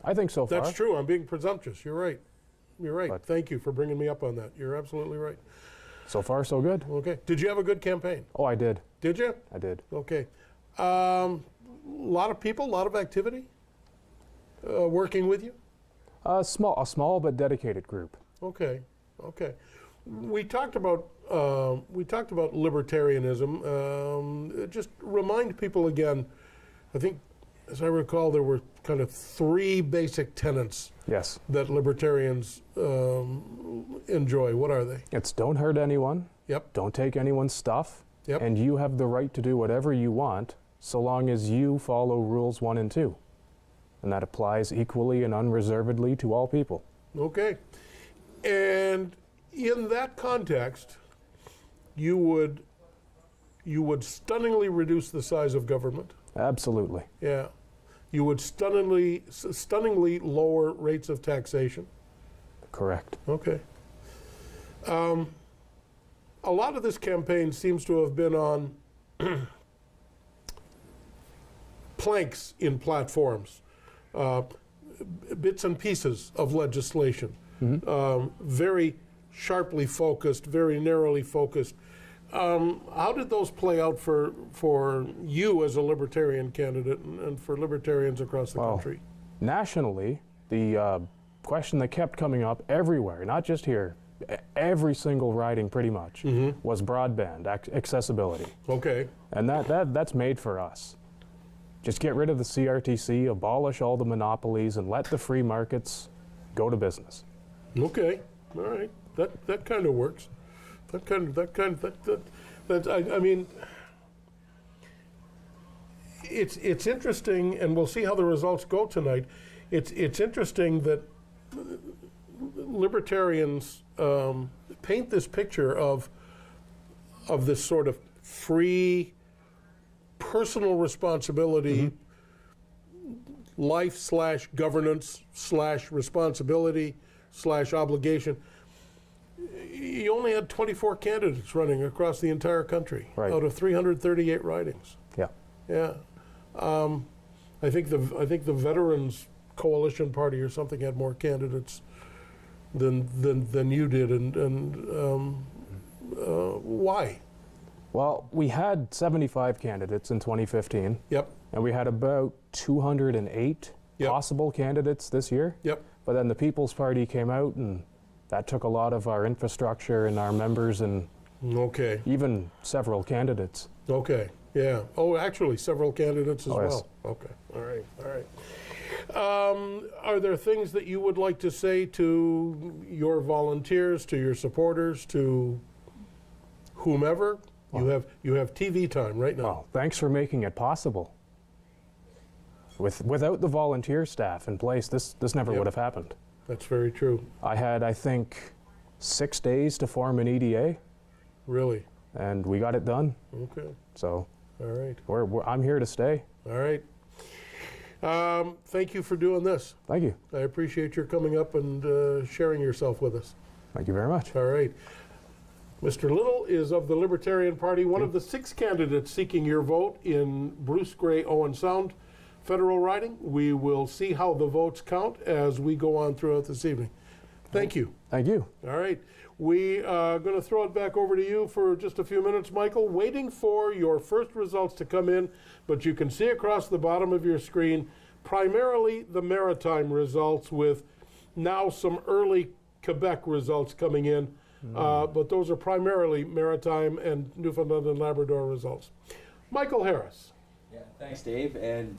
[SPEAKER 7] I think so far.
[SPEAKER 1] That's true. I'm being presumptuous. You're right. You're right.
[SPEAKER 7] But-
[SPEAKER 1] Thank you for bringing me up on that. You're absolutely right.
[SPEAKER 7] So far, so good.
[SPEAKER 1] Okay. Did you have a good campaign?
[SPEAKER 7] Oh, I did.
[SPEAKER 1] Did you?
[SPEAKER 7] I did.
[SPEAKER 1] Okay. A lot of people, a lot of activity working with you?
[SPEAKER 7] A small but dedicated group.
[SPEAKER 1] Okay. Okay. We talked about libertarianism. Just remind people again. I think, as I recall, there were kind of 3 basic tenets
[SPEAKER 7] Yes.
[SPEAKER 1] that libertarians enjoy. What are they?
[SPEAKER 7] It's don't hurt anyone.
[SPEAKER 1] Yep.
[SPEAKER 7] Don't take anyone's stuff.
[SPEAKER 1] Yep.
[SPEAKER 7] And you have the right to do whatever you want, so long as you follow rules 1 and 2. And that applies equally and unreservedly to all people.
[SPEAKER 1] Okay. And in that context, you would stunningly reduce the size of government.
[SPEAKER 7] Absolutely.
[SPEAKER 1] Yeah. You would stunningly lower rates of taxation.
[SPEAKER 7] Correct.
[SPEAKER 1] Okay. A lot of this campaign seems to have been on planks in platforms, bits and pieces of legislation, very sharply focused, very narrowly focused. How did those play out for you as a libertarian candidate and for libertarians across the country?
[SPEAKER 7] Nationally, the question that kept coming up everywhere, not just here, every single riding pretty much, was broadband accessibility.
[SPEAKER 1] Okay.
[SPEAKER 7] And that's made for us. Just get rid of the CRTC, abolish all the monopolies, and let the free markets go to business.
[SPEAKER 1] Okay. All right. That kind of works. I mean, it's interesting, and we'll see how the results go tonight. It's interesting that libertarians paint this picture of this sort of free, personal responsibility, life/governance/responsibility/obligation. You only had 24 candidates running across the entire country out of 338 ridings.
[SPEAKER 7] Yeah.
[SPEAKER 1] Yeah. I think the Veterans Coalition Party or something had more candidates than you did, and why?
[SPEAKER 7] Well, we had 75 candidates in 2015.
[SPEAKER 1] Yep.
[SPEAKER 7] And we had about 208 possible candidates this year.
[SPEAKER 1] Yep.
[SPEAKER 7] But then the People's Party came out, and that took a lot of our infrastructure and our members and even several candidates.
[SPEAKER 1] Okay. Yeah. Oh, actually, several candidates as
[SPEAKER 7] yes.
[SPEAKER 1] well. Okay. All right. All right. Are there things that you would like to say to your volunteers, to your supporters, to whomever? You have TV time right now.
[SPEAKER 7] Well, thanks for making it possible. Without the volunteer staff in place, this never would have happened.
[SPEAKER 1] That's very true.
[SPEAKER 7] I had, I think, 6 days to form an EDA.
[SPEAKER 1] Really?
[SPEAKER 7] And we got it done.
[SPEAKER 1] Okay.
[SPEAKER 7] So,
[SPEAKER 1] all right.
[SPEAKER 7] I'm here to stay.
[SPEAKER 1] All right. Thank you for doing this.
[SPEAKER 7] Thank you.
[SPEAKER 1] I appreciate your coming up and sharing yourself with us.
[SPEAKER 7] Thank you very much.
[SPEAKER 1] All right. Mr. Little is of the Libertarian Party, one of the 6 candidates seeking your vote in Bruce Grey Owen Sound federal riding. We will see how the votes count as we go on throughout this evening. Thank you.
[SPEAKER 7] Thank you.
[SPEAKER 1] All right. We are going to throw it back over to you for just a few minutes, Michael, waiting for your first results to come in, but you can see across the bottom of your screen primarily the Maritime results, with now some early Quebec results coming in, but those are primarily Maritime and Newfoundland and Labrador results. Michael Harris.
[SPEAKER 2] Yeah, thanks, Dave. And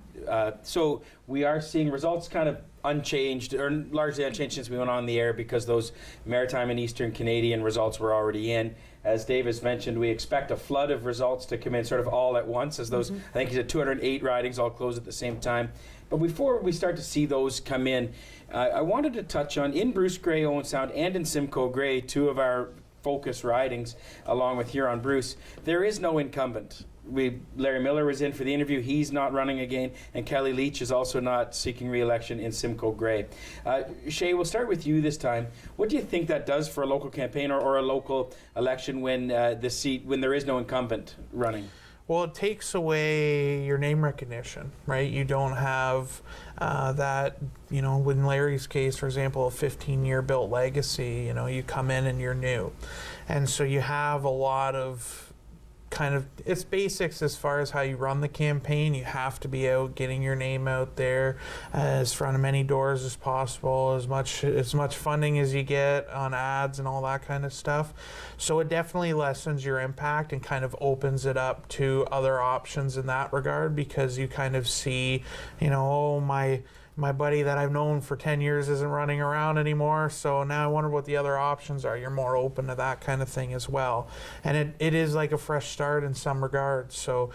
[SPEAKER 2] so we are seeing results kind of unchanged, or largely unchanged since we went on the air, because those Maritime and Eastern Canadian results were already in. As Dave has mentioned, we expect a flood of results to come in sort of all at once, as those, I think he said 208 ridings all close at the same time. But before we start to see those come in, I wanted to touch on, in Bruce Grey Owen Sound and in Simcoe Grey, 2 of our focus ridings, along with Huron Bruce, there is no incumbent. Larry Miller was in for the interview. He's not running again, and Kelly Leach is also not seeking re-election in Simcoe Grey. Shay, we'll start with you this time. What do you think that does for a local campaign or a local election when when there is no incumbent running?
[SPEAKER 4] Well, it takes away your name recognition, right? You don't have that, in Larry's case, for example, a 15-year built legacy, you come in and you're new. And so you have a lot of it's basics as far as how you run the campaign. You have to be out getting your name out there as front of many doors as possible, as much funding as you get on ads and all that kind of stuff. So it definitely lessens your impact and kind of opens it up to other options in that regard, because you kind of see, my buddy that I've known for 10 years isn't running around anymore, so now I wonder what the other options are. You're more open to that kind of thing as well. And it is like a fresh start in some regards, so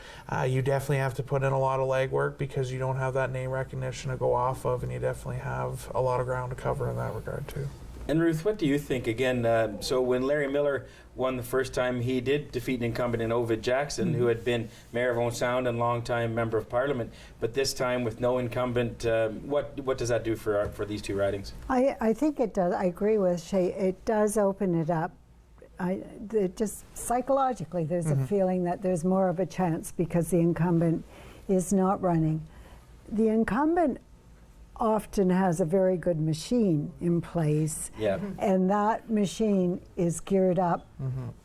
[SPEAKER 4] you definitely have to put in a lot of legwork because you don't have that name recognition to go off of, and you definitely have a lot of ground to cover in that regard too.
[SPEAKER 2] And Ruth, what do you think? Again, so when Larry Miller won the first time, he did defeat an incumbent in Ovid Jackson, who had been mayor of Owen Sound and longtime member of Parliament. But this time, with no incumbent, what does that do for these two ridings?
[SPEAKER 3] I think it does. I agree with Shay. It does open it up. Just psychologically, there's a feeling that there's more of a chance because the incumbent is not running. The incumbent often has a very good machine in place, and that machine is geared up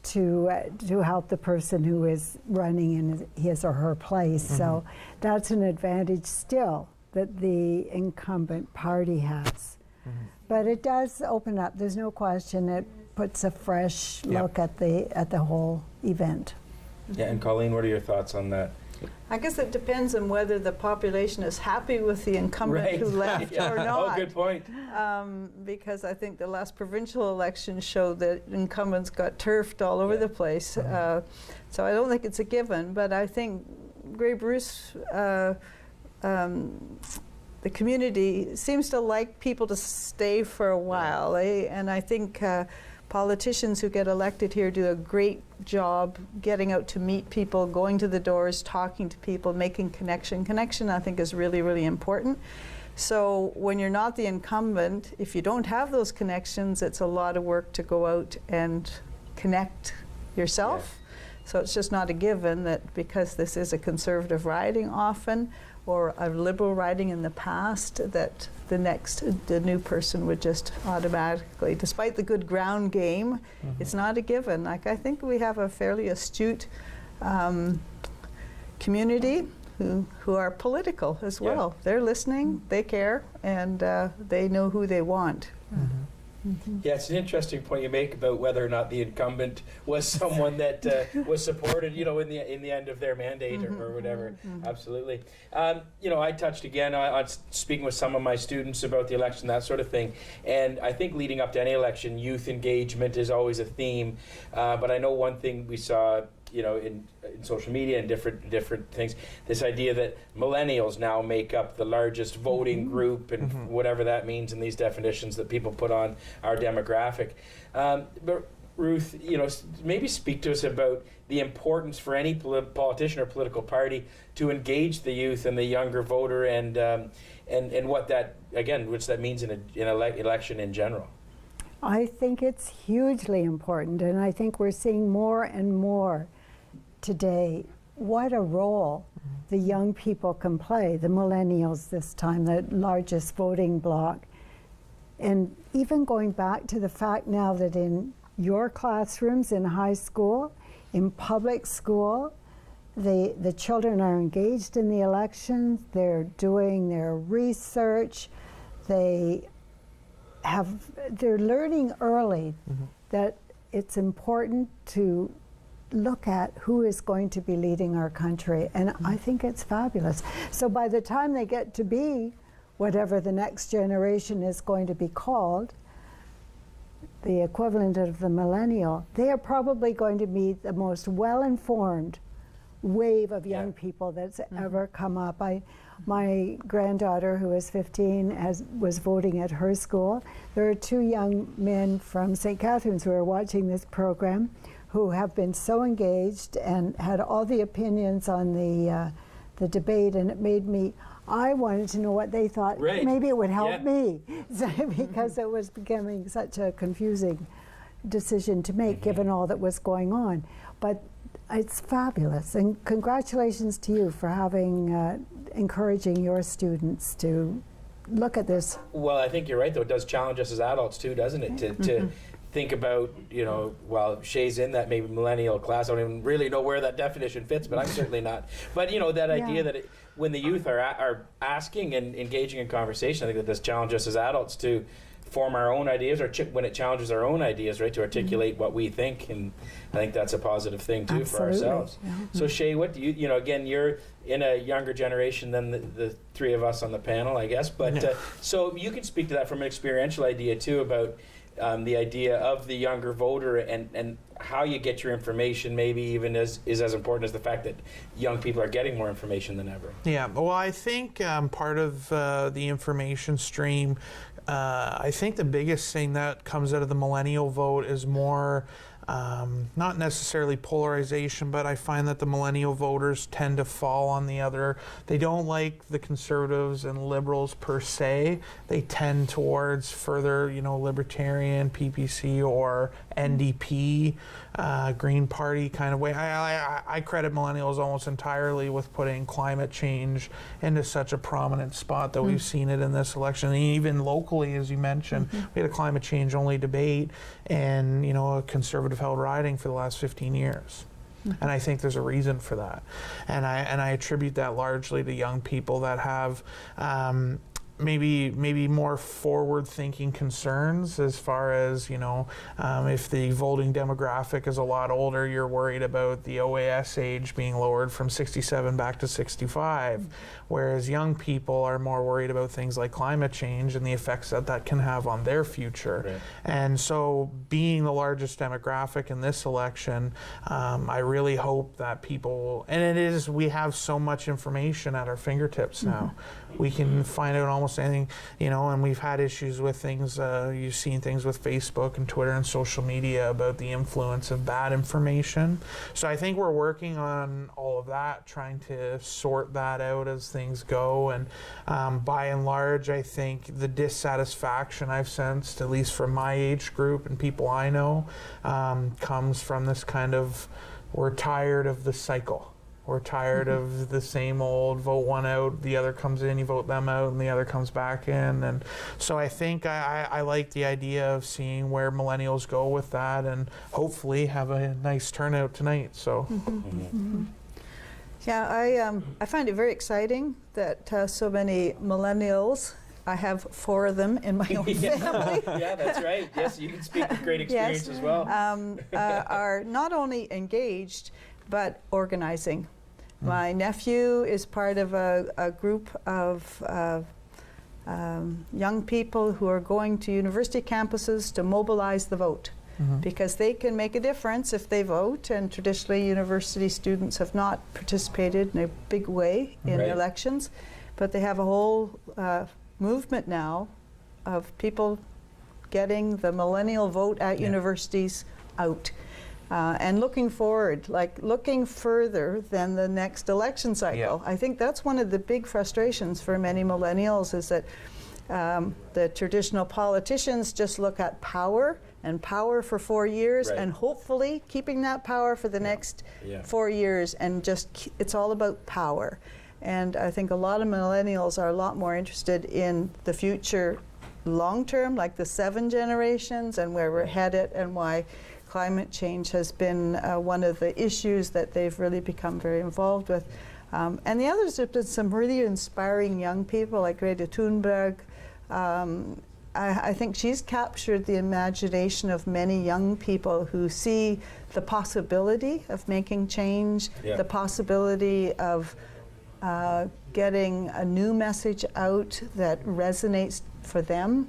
[SPEAKER 3] to help the person who is running in his or her place. So that's an advantage still that the incumbent party has. But it does open up. There's no question. It puts a fresh look at the whole event.
[SPEAKER 2] Yeah, and Colleen, what are your thoughts on that?
[SPEAKER 5] I guess it depends on whether the population is happy with the incumbent who left or not.
[SPEAKER 2] Oh, good point.
[SPEAKER 5] Because I think the last provincial election showed that incumbents got turfed all over the place. So I don't think it's a given, but I think Grey Bruce, the community seems to like people to stay for a while, and I think politicians who get elected here do a great job getting out to meet people, going to the doors, talking to people, making connection. Connection, I think, is really, really important. So when you're not the incumbent, if you don't have those connections, it's a lot of work to go out and connect yourself. So it's just not a given that because this is a conservative riding often, or a liberal riding in the past, that the new person would just automatically, despite the good ground game, it's not a given. Like, I think we have a fairly astute community who are political as well. They're listening, they care, and they know who they want.
[SPEAKER 2] Yeah, it's an interesting point you make about whether or not the incumbent was someone that was supported, in the end of their mandate or whatever. Absolutely. I touched again on speaking with some of my students about the election, that sort of thing. And I think leading up to any election, youth engagement is always a theme. But I know one thing we saw, in social media and different things, this idea that millennials now make up the largest voting group, and whatever that means in these definitions that people put on our demographic. But Ruth, maybe speak to us about the importance for any politician or political party to engage the youth and the younger voter, and what that, again, which that means in an election in general.
[SPEAKER 3] I think it's hugely important, and I think we're seeing more and more today what a role the young people can play, the millennials this time, the largest voting bloc. And even going back to the fact now that in your classrooms in high school, in public school, the children are engaged in the elections, they're doing their research, they're learning early that it's important to look at who is going to be leading our country, and I think it's fabulous. So by the time they get to be whatever the next generation is going to be called, the equivalent of the millennial, they are probably going to be the most well-informed wave of young people that's ever come up. My granddaughter, who is 15, was voting at her school. There are two young men from St. Catharines who are watching this program who have been so engaged and had all the opinions on the debate, and it made me, I wanted to know what they thought.
[SPEAKER 2] Right.
[SPEAKER 3] Maybe it would help me, because it was becoming such a confusing decision to make given all that was going on. But it's fabulous. And congratulations to you for having encouraging your students to look at this.
[SPEAKER 2] Well, I think you're right, though. It does challenge us as adults, too, doesn't it? To think about, while Shay's in that maybe millennial class, I don't even really know where that definition fits, but I'm certainly not. But, that idea that when the youth are asking and engaging in conversation, I think that does challenge us as adults to form our own ideas, or when it challenges our own ideas, right, to articulate what we think, and I think that's a positive thing too for ourselves.
[SPEAKER 3] Yeah.
[SPEAKER 2] So Shay, what do you, again, you're in a younger generation than the three of us on the panel, I guess, but so you can speak to that from an experiential idea too about the idea of the younger voter and how you get your information maybe even is as important as the fact that young people are getting more information than ever.
[SPEAKER 4] Yeah, well, I think part of the information stream, I think the biggest thing that comes out of the millennial vote is more not necessarily polarization, but I find that the millennial voters tend to fall on the other. They don't like the conservatives and liberals per se. They tend towards further, libertarian, PPC, or NDP, Green Party kind of way. I credit millennials almost entirely with putting climate change into such a prominent spot that we've seen it in this election. And even locally, as you mentioned, we had a climate change only debate and, a conservative held riding for the last 15 years. And I think there's a reason for that. And I attribute that largely to young people that have maybe more forward-thinking concerns as far as, if the voting demographic is a lot older, you're worried about the OAS age being lowered from 67 back to 65, whereas young people are more worried about things like climate change and the effects that can have on their future. Right. And so being the largest demographic in this election, I really hope that people, and we have so much information at our fingertips now. We can find out almost anything, and we've had issues with things, you've seen things with Facebook and Twitter and social media about the influence of bad information. So I think we're working on all of that, trying to sort that out as things go. And by and large, I think the dissatisfaction I've sensed, at least from my age group and people I know, comes from this kind of, we're tired of the cycle. We're tired of the same old vote one out, the other comes in, you vote them out, and the other comes back in. And so I think I like the idea of seeing where millennials go with that and hopefully have a nice turnout tonight. So.
[SPEAKER 5] Yeah, I find it very exciting that so many millennials, I have 4 of them in my own family.
[SPEAKER 2] Yeah, that's right. Yes, you can speak with great experience as well.
[SPEAKER 5] Are not only engaged, but organizing. My nephew is part of a group of young people who are going to university campuses to mobilize the vote. Because they can make a difference if they vote, and traditionally university students have not participated in a big way in elections, but they have a whole movement now of people getting the millennial vote at universities out. And looking forward, looking further than the next election cycle. I think that's one of the big frustrations for many millennials is that the traditional politicians just look at power and power for 4 years and hopefully keeping that power for the next 4 years, and just it's all about power. And I think a lot of millennials are a lot more interested in the future long term, like the 7 generations and where we're headed, and why climate change has been one of the issues that they've really become very involved with. And the others have been some really inspiring young people like Greta Thunberg. I think she's captured the imagination of many young people who see the possibility of making change, the possibility of getting a new message out that resonates for them.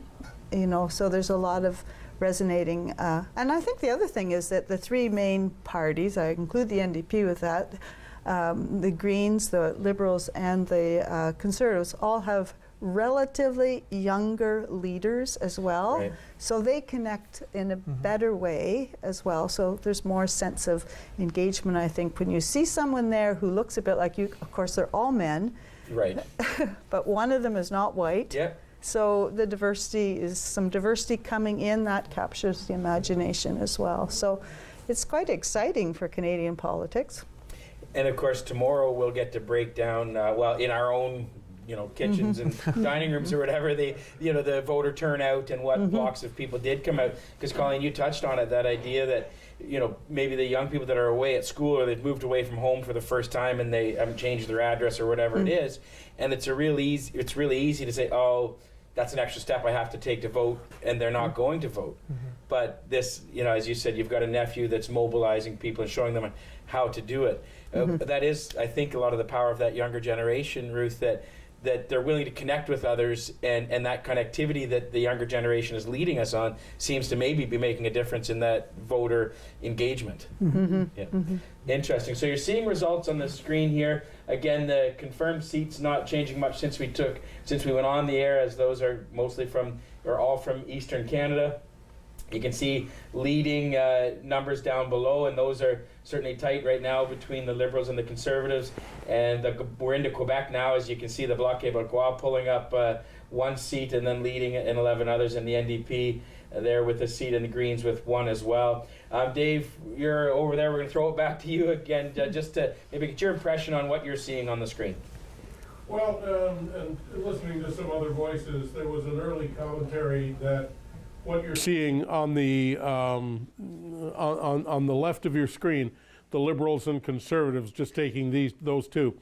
[SPEAKER 5] So there's a lot of resonating. And I think the other thing is that the 3 main parties, I include the NDP with that, the Greens, the Liberals, and the Conservatives all have relatively younger leaders as well. So they connect in a better way as well. So there's more sense of engagement, I think, when you see someone there who looks a bit like you. Of course, they're all men. But one of them is not white. So the diversity is some diversity coming in that captures the imagination as well. So it's quite exciting for Canadian politics.
[SPEAKER 2] And of course, tomorrow we'll get to break down, well, in our own, kitchens and dining rooms or whatever, the voter turnout and what blocks of people did come out. Because Colleen, you touched on it, that idea that, maybe the young people that are away at school or they've moved away from home for the first time and they haven't changed their address or whatever it is, and it's really easy to say, oh, that's an extra step I have to take to vote, and they're not going to vote. But this, as you said, you've got a nephew that's mobilizing people and showing them how to do it. That is, I think, a lot of the power of that younger generation, Ruth, that they're willing to connect with others, and that connectivity that the younger generation is leading us on seems to maybe be making a difference in that voter engagement. Yeah. Interesting. So you're seeing results on the screen here. Again, the confirmed seats not changing much since we went on the air, as those are all from Eastern Canada. You can see leading numbers down below, and those are certainly tight right now between the Liberals and the Conservatives. And we're into Quebec now, as you can see the Bloc Québécois pulling up one seat and then leading in 11 others, and the NDP there with a seat, and the Greens with one as well. Dave, you're over there. We're going to throw it back to you again, just to maybe get your impression on what you're seeing on the screen.
[SPEAKER 1] Well, and listening to some other voices, there was an early commentary that what you're seeing on the on the left of your screen, the Liberals and Conservatives, just taking those two.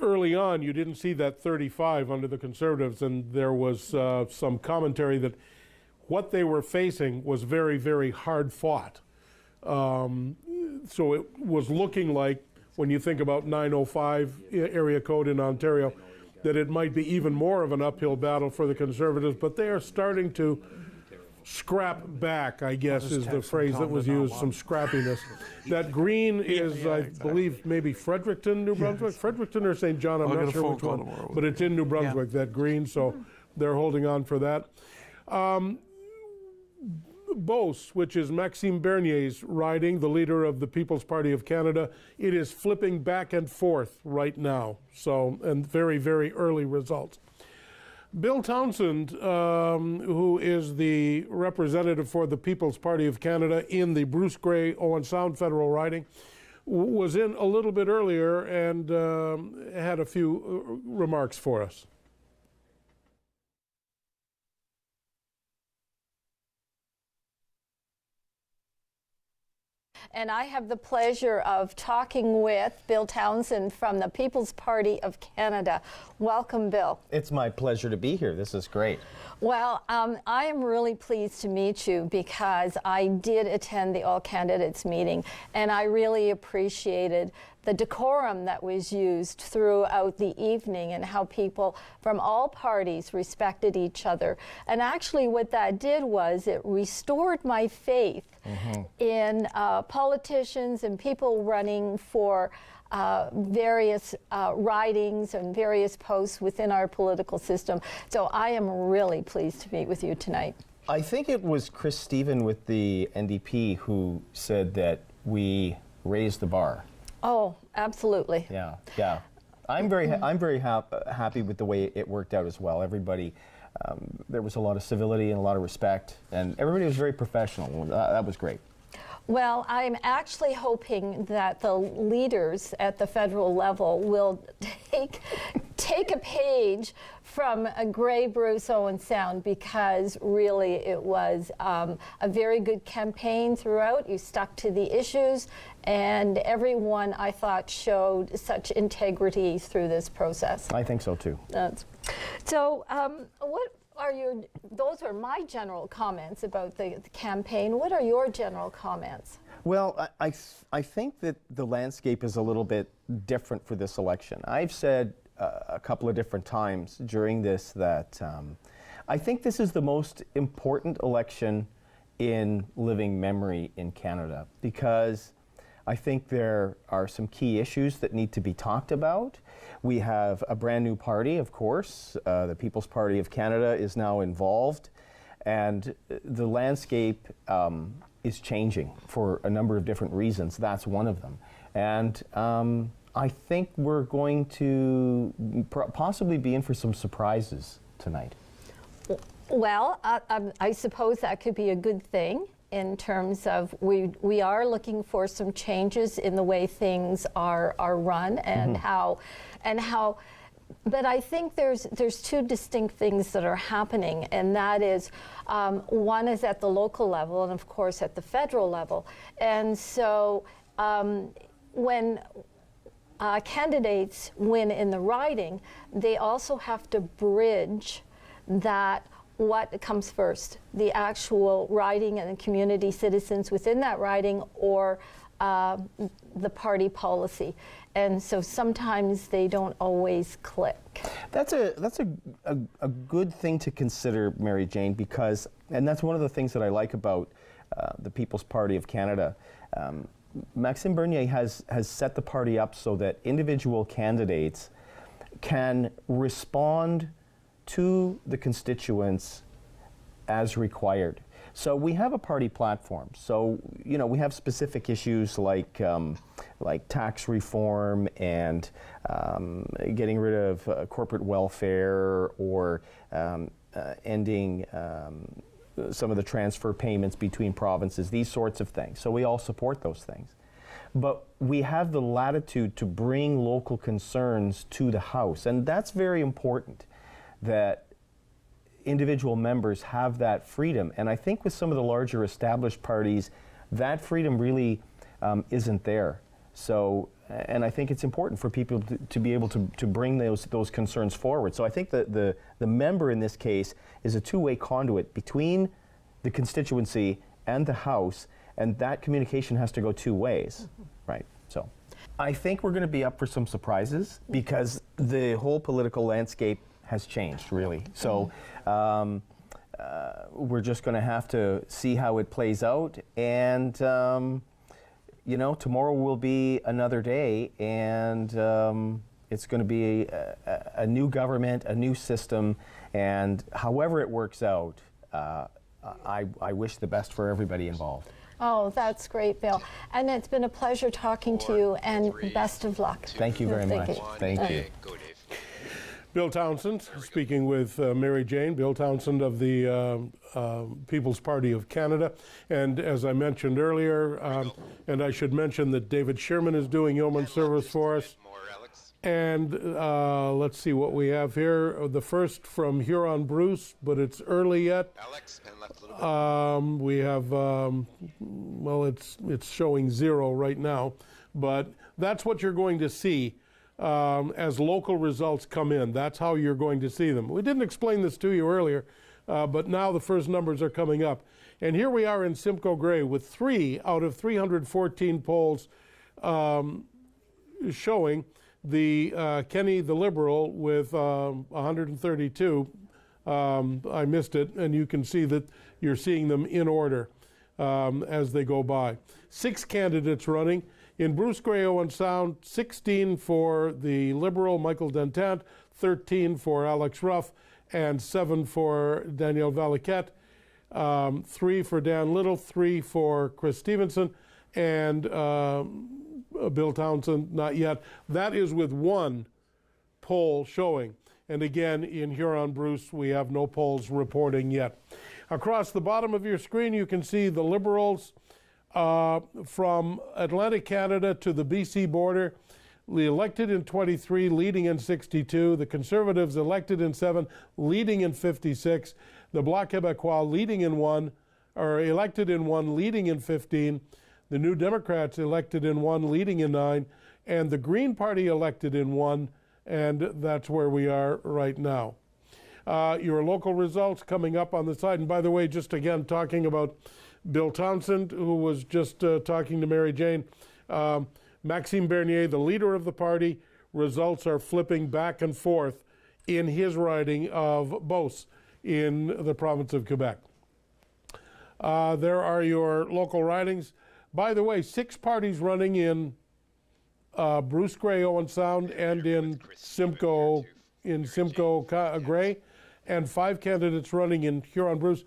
[SPEAKER 1] Early on, you didn't see that 35 under the Conservatives, and there was some commentary that what they were facing was very, very hard fought. So it was looking like, when you think about 905 area code in Ontario, that it might be even more of an uphill battle for the Conservatives, but they are starting to scrap back, I guess is the phrase that was used, some scrappiness. That green is, I believe, maybe Fredericton, New Brunswick? Fredericton or St. John, I'm not sure which one, but it's in New Brunswick, that green, so they're holding on for that. Beauce, which is Maxime Bernier's riding, the leader of the People's Party of Canada, it is flipping back and forth right now. So, and very, very early results. Bill Townsend, who is the representative for the People's Party of Canada in the Bruce Grey Owen Sound federal riding, was in a little bit earlier and had a few remarks for us.
[SPEAKER 8] And I have the pleasure of talking with Bill Townsend from the People's Party of Canada. Welcome, Bill.
[SPEAKER 9] It's my pleasure to be here. This is great.
[SPEAKER 8] Well, I am really pleased to meet you because I did attend the All Candidates meeting, and I really appreciated the decorum that was used throughout the evening and how people from all parties respected each other. And actually what that did was it restored my faith in politicians and people running for various ridings and various posts within our political system. So I am really pleased to meet with you tonight.
[SPEAKER 9] I think it was Chris Stephen with the NDP who said that we raised the bar.
[SPEAKER 8] Oh, absolutely.
[SPEAKER 9] Yeah, yeah. I'm very happy with the way it worked out as well. Everybody, there was a lot of civility and a lot of respect, and everybody was very professional. That was great.
[SPEAKER 8] Well, I'm actually hoping that the leaders at the federal level will take a page from a Grey Bruce Owen Sound, because really it was a very good campaign throughout. You stuck to the issues, and everyone, I thought, showed such integrity through this process.
[SPEAKER 9] I think so too.
[SPEAKER 8] So what are those are my general comments about the campaign. What are your general comments?
[SPEAKER 9] Well, I think that the landscape is a little bit different for this election. I've said a couple of different times during this that I think this is the most important election in living memory in Canada, because I think there are some key issues that need to be talked about. We have a brand new party, of course. The People's Party of Canada is now involved, and the landscape is changing for a number of different reasons. That's one of them. And I think we're going to possibly be in for some surprises tonight.
[SPEAKER 8] Well, I suppose that could be a good thing. in terms of we are looking for some changes in the way things are run and how. But I think there's two distinct things that are happening, and that is one is at the local level and of course at the federal level. And so when candidates win in the riding, they also have to bridge that. What comes first, the actual riding and the community citizens within that riding, or the party policy? And so sometimes they don't always click.
[SPEAKER 9] That's a good thing to consider, Mary Jane, because, and that's one of the things that I like about the People's Party of Canada. Maxime Bernier has set the party up so that individual candidates can respond to the constituents as required. So we have a party platform. So, you know, we have specific issues like tax reform and getting rid of corporate welfare, or ending some of the transfer payments between provinces, these sorts of things. So we all support those things. But we have the latitude to bring local concerns to the House, and that's very important, that individual members have that freedom. And I think with some of the larger established parties, that freedom really isn't there. So, and I think it's important for people to be able to bring those concerns forward. So I think that the member in this case is a two-way conduit between the constituency and the House, and that communication has to go two ways, right? So I think we're going to be up for some surprises, because the whole political landscape has changed, really. So we're just going to have to see how it plays out, and you know, tomorrow will be another day, and it's going to be a new government, a new system, and however it works out, I wish the best for everybody involved.
[SPEAKER 8] Oh, that's great, Bill. And it's been a pleasure talking to you, and best of luck.
[SPEAKER 9] Thank you very much. Thank you.
[SPEAKER 1] Bill Townsend, speaking with Mary Jane, Bill Townsend of the People's Party of Canada. And as I mentioned earlier, and I should mention that David Sherman is doing yeoman service for us. And let's see what we have here. The first from Huron Bruce, but it's early yet. We have, well, it's showing 0 right now, but that's what you're going to see as local results come in. That's how you're going to see them. We didn't explain this to you earlier, but now the first numbers are coming up. And here we are in Simcoe Grey with 3 out of 314 polls showing the Kenny the Liberal with 132. I missed it, and you can see that you're seeing them in order as they go by. 6 candidates running. In Bruce Grey Owen Sound, 16 for the Liberal, Michael Dentant, 13 for Alex Ruff, and 7 for Danielle Valaquette, 3 for Dan Little, 3 for Chris Stevenson, and Bill Townsend, not yet. That is with 1 poll showing. And again, in Huron Bruce, we have no polls reporting yet. Across the bottom of your screen, you can see the Liberals from Atlantic Canada to the BC border, elected in 23, leading in 62. The Conservatives elected in 7, leading in 56. The Bloc Québécois leading in 1, or elected in 1, leading in 15. The New Democrats elected in 1, leading in 9. And the Green Party elected in 1, and that's where we are right now. Your local results coming up on the side. And by the way, just again talking about Bill Townsend, who was just talking to Mary Jane, Maxime Bernier, the leader of the party, results are flipping back and forth in his riding of Beauce in the province of Quebec. There are your local ridings. By the way, 6 parties running in Bruce Grey Owen Sound and in Simcoe Grey, and 5 candidates running in Huron Bruce.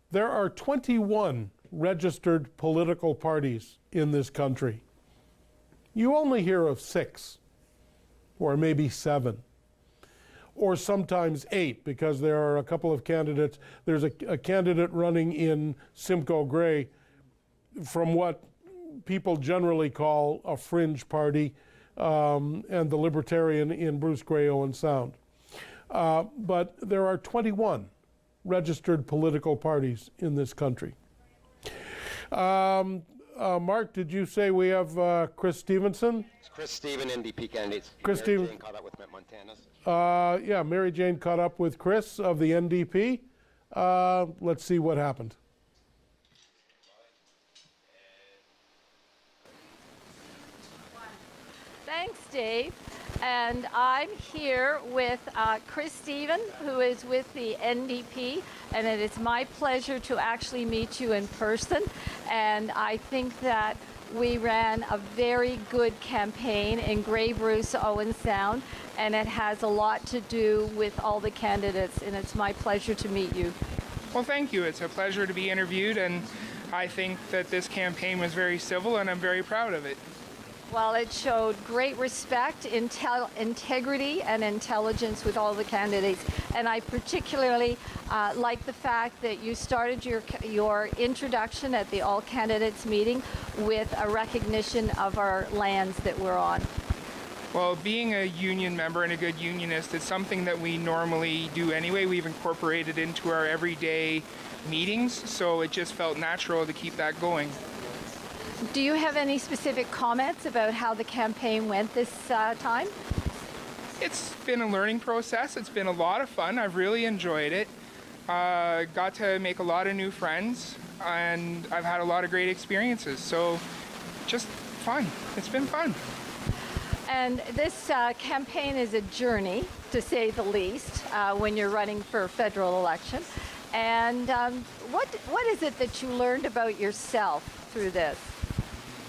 [SPEAKER 1] There are 21 registered political parties in this country. You only hear of 6, or maybe 7, or sometimes 8, because there are a couple of candidates. There's a candidate running in Simcoe Grey from what people generally call a fringe party, and the Libertarian in Bruce Grey Owen Sound. But there are 21 registered political parties in this country. Mark, did you say we have Chris Stevenson?
[SPEAKER 10] It's Chris Steven, NDP candidates.
[SPEAKER 1] Chris
[SPEAKER 10] Mary
[SPEAKER 1] Steven.
[SPEAKER 10] Jane caught up with Matt Montana's.
[SPEAKER 1] Yeah, Mary Jane caught up with Chris of the NDP. Let's see what happened.
[SPEAKER 8] Thanks, Dave. And I'm here with Chris Steven, who is with the NDP, and it is my pleasure to actually meet you in person. And I think that we ran a very good campaign in Grey Bruce Owen Sound, and it has a lot to do with all the candidates, and it's my pleasure to meet you.
[SPEAKER 11] Well, thank you. It's a pleasure to be interviewed, and I think that this campaign was very civil, and I'm very proud of it.
[SPEAKER 8] Well, it showed great respect, integrity, and intelligence with all the candidates. And I particularly like the fact that you started your introduction at the all candidates meeting with a recognition of our lands that we're on.
[SPEAKER 11] Well, being a union member and a good unionist is something that we normally do anyway. We've incorporated into our everyday meetings, so it just felt natural to keep that going.
[SPEAKER 8] Do you have any specific comments about how the campaign went this time?
[SPEAKER 11] It's been a learning process. It's been a lot of fun. I've really enjoyed it. Got to make a lot of new friends, and I've had a lot of great experiences. So just fun. It's been fun.
[SPEAKER 8] And this campaign is a journey, to say the least, when you're running for a federal election. And what is it that you learned about yourself through this?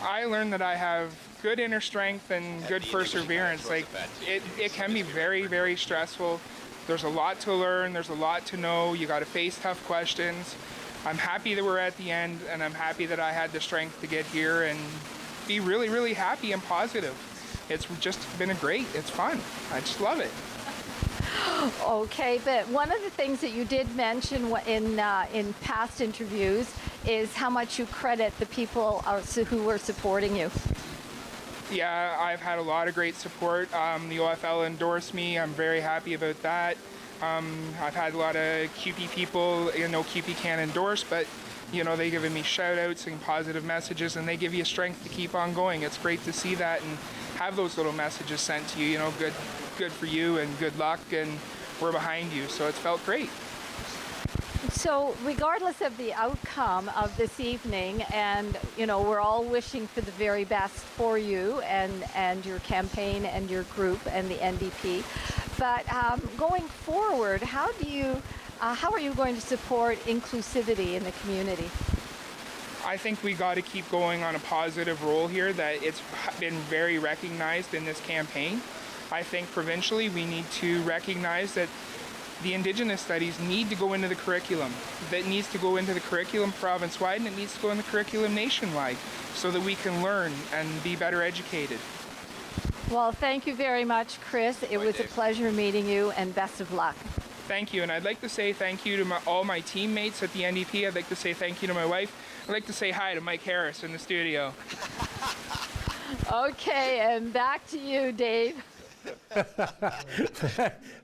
[SPEAKER 11] I learned that I have good inner strength and good perseverance. Like it can be very, very stressful. There's a lot to learn. There's a lot to know. You got to face tough questions. I'm happy that we're at the end, and I'm happy that I had the strength to get here and be really, really happy and positive. It's just been it's fun. I just love it.
[SPEAKER 8] Okay, but one of the things that you did mention in past interviews is how much you credit the people who were supporting you.
[SPEAKER 11] Yeah, I've had a lot of great support. The OFL endorsed me. I'm very happy about that. I've had a lot of CUPE people. CUPE can't endorse, but they giving me shout outs and positive messages, and they give you strength to keep on going. It's great to see that and have those little messages sent to you, good for you and good luck, and we're behind you. So it's felt great.
[SPEAKER 8] So regardless of the outcome of this evening, and we're all wishing for the very best for you and your campaign and your group and the NDP. But going forward, how are you going to support inclusivity in the community?
[SPEAKER 11] I think we got to keep going on a positive role here, that it's been very recognized in this campaign. I think provincially we need to recognize that the Indigenous studies need to go into the curriculum. That needs to go into the curriculum province-wide, and it needs to go in the curriculum nationwide so that we can learn and be better educated.
[SPEAKER 8] Well, thank you very much, Chris. It was a pleasure meeting you, and best of luck.
[SPEAKER 11] Thank you, and I'd like to say thank you to all my teammates at the NDP. I'd like to say thank you to my wife. I'd like to say hi to Mike Harris in the studio.
[SPEAKER 8] Okay, and back to you, Dave.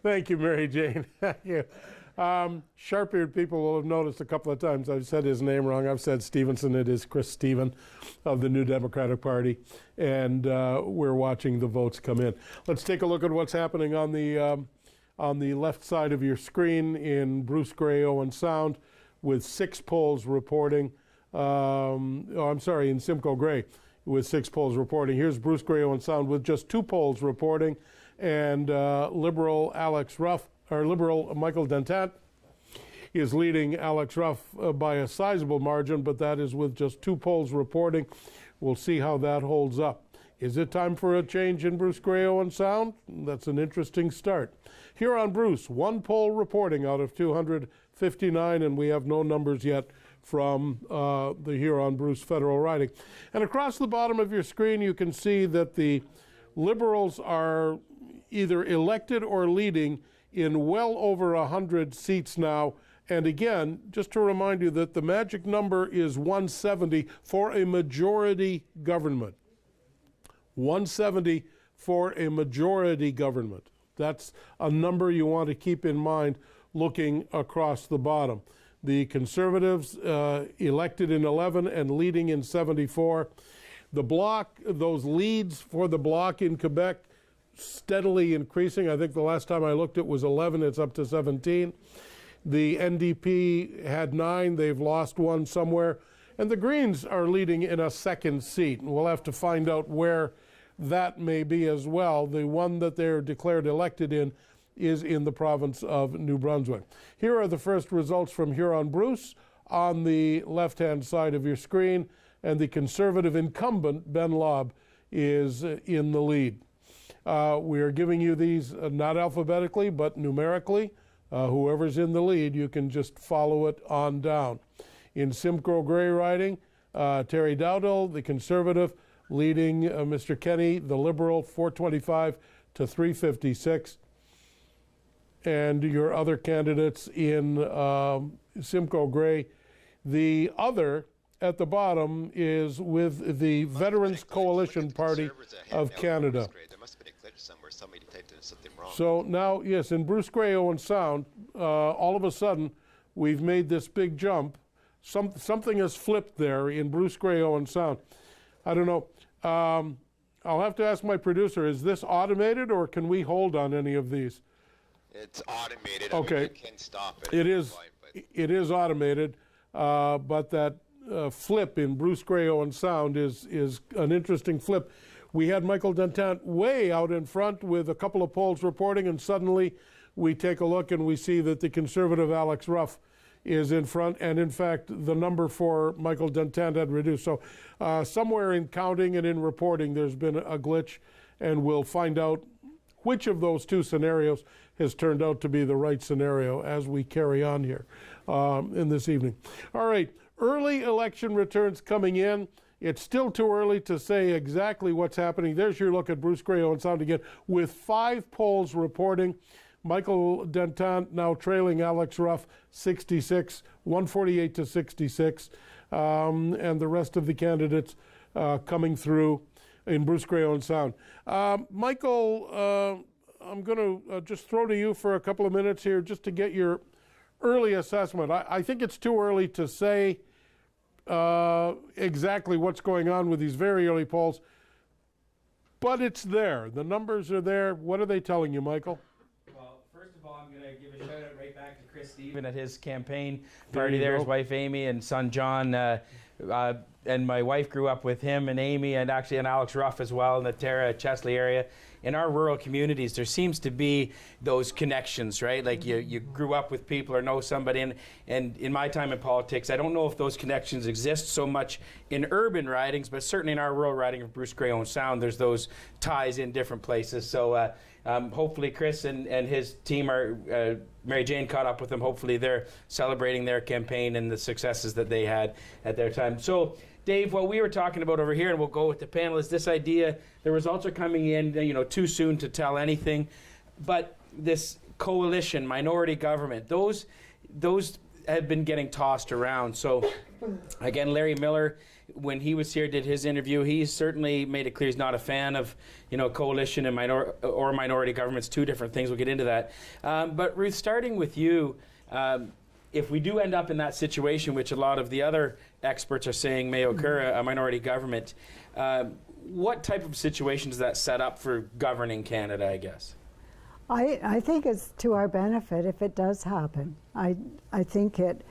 [SPEAKER 1] Thank you, Mary Jane. Thank you. Sharp-eared people will have noticed a couple of times I've said his name wrong. I've said Stevenson. It is Chris Steven of the New Democratic Party, and we're watching the votes come in. Let's take a look at what's happening on the left side of your screen in Bruce Grey Owen Sound, with 6 polls reporting. In Simcoe Grey, with 6 polls reporting. Here's Bruce Grey Owen Sound with just 2 polls reporting, and Liberal Michael Dentat is leading Alex Ruff by a sizable margin, but that is with just 2 polls reporting. We'll see how that holds up. Is it time for a change in Bruce Grey Owen Sound? That's an interesting start. Here on Bruce, 1 poll reporting out of 259, and we have no numbers yet from the Huron Bruce federal riding. And across the bottom of your screen, you can see that the Liberals are either elected or leading in well over 100 seats now, And again, just to remind you that the magic number is 170 for a majority government. 170 for a majority government. That's a number you want to keep in mind looking across the bottom. The Conservatives elected in 11 and leading in 74. The Bloc, those leads for the Bloc in Quebec, steadily increasing. I think the last time I looked it was 11, it's up to 17. The NDP had 9, they've lost 1 somewhere. And the Greens are leading in a second seat. And we'll have to find out where that may be as well. The one that they're declared elected in is in the province of New Brunswick. Here are the first results from Huron-Bruce on the left-hand side of your screen. And the Conservative incumbent, Ben Lobb, is in the lead. We are giving you these not alphabetically, but numerically. Whoever's in the lead, you can just follow it on down. In Simcoe Grey riding, Terry Dowdall, the Conservative, leading Mr. Kenny, the Liberal, 425 to 356. And your other candidates in Simcoe Grey. The other at the bottom is with the Veterans Coalition Party of Canada. So now, yes, in Bruce Grey Owen Sound, all of a sudden, we've made this big jump. Something has flipped there in Bruce Grey Owen Sound. I don't know. I'll have to ask my producer, is this automated or can we hold on any of these?
[SPEAKER 10] It's automated.
[SPEAKER 1] Okay.
[SPEAKER 10] I mean, you can stop it.
[SPEAKER 1] It is automated, but that flip in Bruce Grey Owen Sound is an interesting flip. We had Michael Dantant way out in front with a couple of polls reporting, and suddenly we take a look and we see that the Conservative Alex Ruff is in front, and in fact the number for Michael Dantant had reduced. So somewhere in counting and in reporting there's been a glitch, and we'll find out which of those two scenarios has turned out to be the right scenario as we carry on here in this evening. All right, early election returns coming in. It's still too early to say exactly what's happening. There's your look at Bruce Grey Owen Sound again, with 5 polls reporting. Michael Dantant now trailing Alex Ruff 66, 148 to 66, and the rest of the candidates coming through in Bruce Grey Owen Sound. Michael, I'm going to just throw to you for a couple of minutes here just to get your early assessment. I think it's too early to say exactly what's going on with these very early polls, but it's there. The numbers are there. What are they telling you, Michael?
[SPEAKER 2] Well, first of all, I'm going to give a shout out right back to Chris Stephen at his campaign party there, his wife Amy and son John. And my wife grew up with him and Amy and actually and Alex Ruff as well in the Tara Chesley area. In our rural communities, there seems to be those connections, right? Like you grew up with people or know somebody. And in my time in politics, I don't know if those connections exist so much in urban ridings, but certainly in our rural riding of Bruce Grey Owen Sound, there's those ties in different places. So hopefully Chris and his team are, Mary Jane caught up with them. Hopefully they're celebrating their campaign and the successes that they had at their time. So Dave, what we were talking about over here, and we'll go with the panel, is this idea, the results are coming in, too soon to tell anything, but this coalition, minority government, those have been getting tossed around. So again, Larry Miller, when he was here, did his interview, he certainly made it clear he's not a fan of, coalition and minority governments, two different things. We'll get into that. But Ruth, starting with you, if we do end up in that situation, which a lot of the other experts are saying may occur, a minority government, what type of situation does that set up for governing Canada, I guess?
[SPEAKER 3] I think it's to our benefit if it does happen. I think it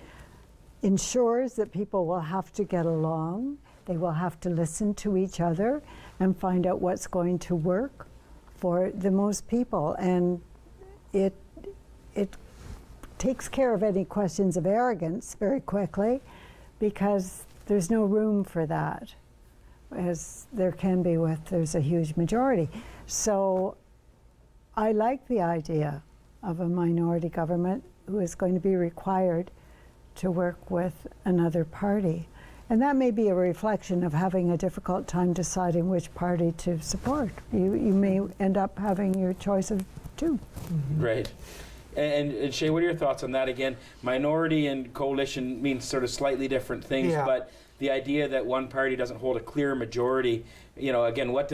[SPEAKER 3] ensures that people will have to get along, they will have to listen to each other and find out what's going to work for the most people. And it takes care of any questions of arrogance very quickly, because there's no room for that, as there can be with there's a huge majority. So I like the idea of a minority government who is going to be required to work with another party. And that may be a reflection of having a difficult time deciding which party to support. You may end up having your choice of two.
[SPEAKER 2] Right. And Shay, what are your thoughts on that? Again, minority and coalition means sort of slightly different things,
[SPEAKER 4] Yeah.
[SPEAKER 2] but the idea that one party doesn't hold a clear majority, again, what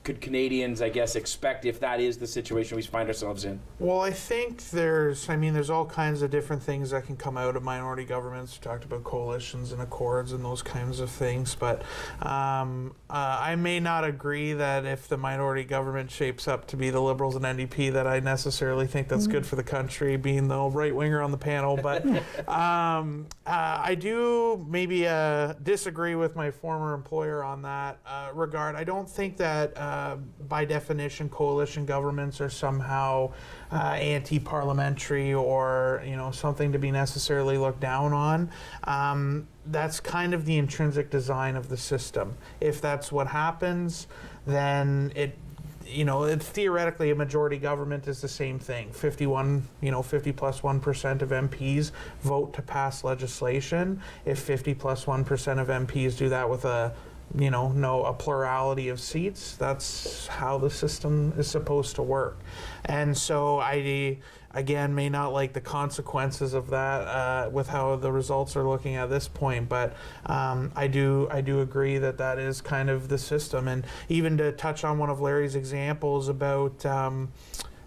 [SPEAKER 2] could Canadians, I guess, expect if that is the situation we find ourselves in?
[SPEAKER 4] Well, I think there's all kinds of different things that can come out of minority governments. We talked about coalitions and accords and those kinds of things, but I may not agree that if the minority government shapes up to be the Liberals and NDP that I necessarily think that's good for the country, being the right-winger on the panel, but I do maybe disagree with my former employer on that regard. I don't think that by definition coalition governments are somehow anti-parliamentary or something to be necessarily looked down on. That's kind of the intrinsic design of the system. If that's what happens, then it's theoretically a majority government is the same thing. 50 plus 1% of MPs vote to pass legislation. If 50 plus 1% of MPs do that with a plurality of seats, that's how the system is supposed to work. And so I, again, may not like the consequences of that with how the results are looking at this point, but I do agree that is kind of the system. And even to touch on one of Larry's examples about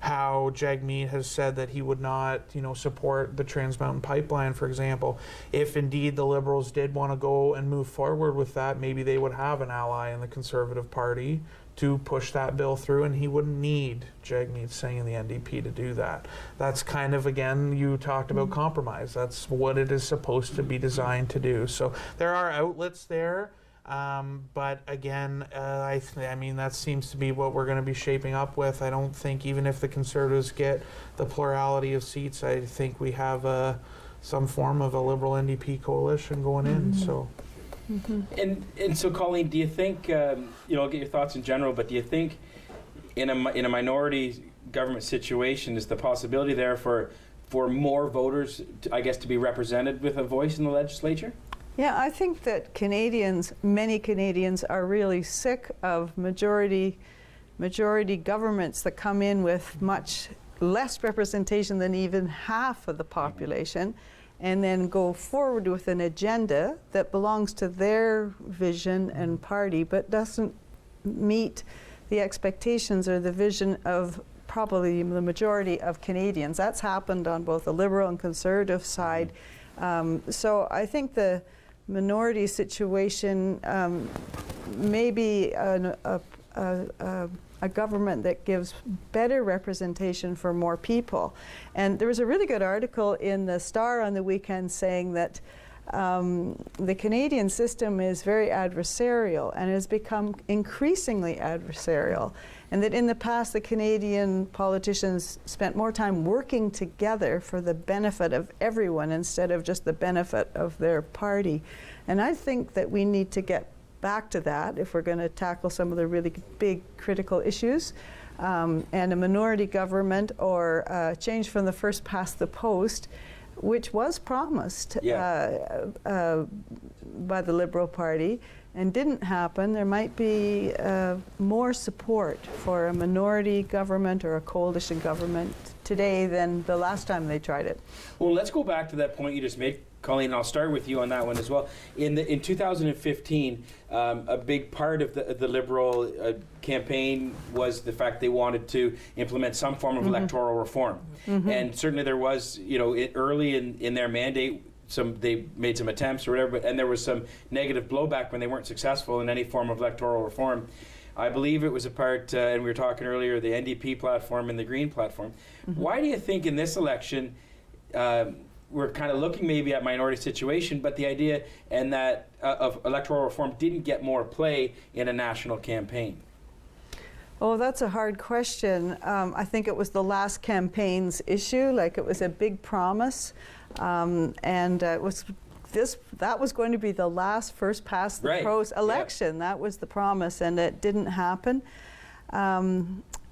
[SPEAKER 4] how Jagmeet has said that he would not, support the Trans Mountain Pipeline, for example. If indeed the Liberals did want to go and move forward with that, maybe they would have an ally in the Conservative Party to push that bill through, and he wouldn't need Jagmeet Singh and the NDP to do that. That's kind of, again, you talked about compromise. That's what it is supposed to be designed to do. So there are outlets there. But again, I mean, that seems to be what we're going to be shaping up with. I don't think even if the Conservatives get the plurality of seats, I think we have some form of a Liberal NDP coalition going in. So.
[SPEAKER 2] And so, Colleen, do you think, I'll get your thoughts in general, but do you think in a minority government situation is the possibility there for more voters, to be represented with a voice in the legislature?
[SPEAKER 5] Yeah, I think that many Canadians are really sick of majority governments that come in with much less representation than even half of the population, and then go forward with an agenda that belongs to their vision and party, but doesn't meet the expectations or the vision of probably the majority of Canadians. That's happened on both the Liberal and Conservative side. So I think the minority situation may be a government that gives better representation for more people. And there was a really good article in the Star on the weekend saying that the Canadian system is very adversarial and has become increasingly adversarial. And that in the past, the Canadian politicians spent more time working together for the benefit of everyone instead of just the benefit of their party. And I think that we need to get back to that if we're going to tackle some of the really big critical issues. And a minority government or change from the first past the post, which was promised by the Liberal Party and didn't happen. There might be more support for a minority government or a coalition government today than the last time they tried it.
[SPEAKER 2] Well, let's go back to that point you just made, Colleen, and I'll start with you on that one as well. In 2015, a big part of the Liberal campaign was the fact they wanted to implement some form of electoral reform. And certainly there was, early in their mandate, they made some attempts or whatever, and there was some negative blowback when they weren't successful in any form of electoral reform. I believe it was a part, and we were talking earlier, the NDP platform and the Green platform. Why do you think in this election we're kind of looking maybe at minority situation, but the idea and that of electoral reform didn't get more play in a national campaign?
[SPEAKER 5] Oh, that's a hard question. I think it was the last campaign's issue, like it was a big promise, and that was going to be the last first past the post election. That was the promise, and it didn't happen.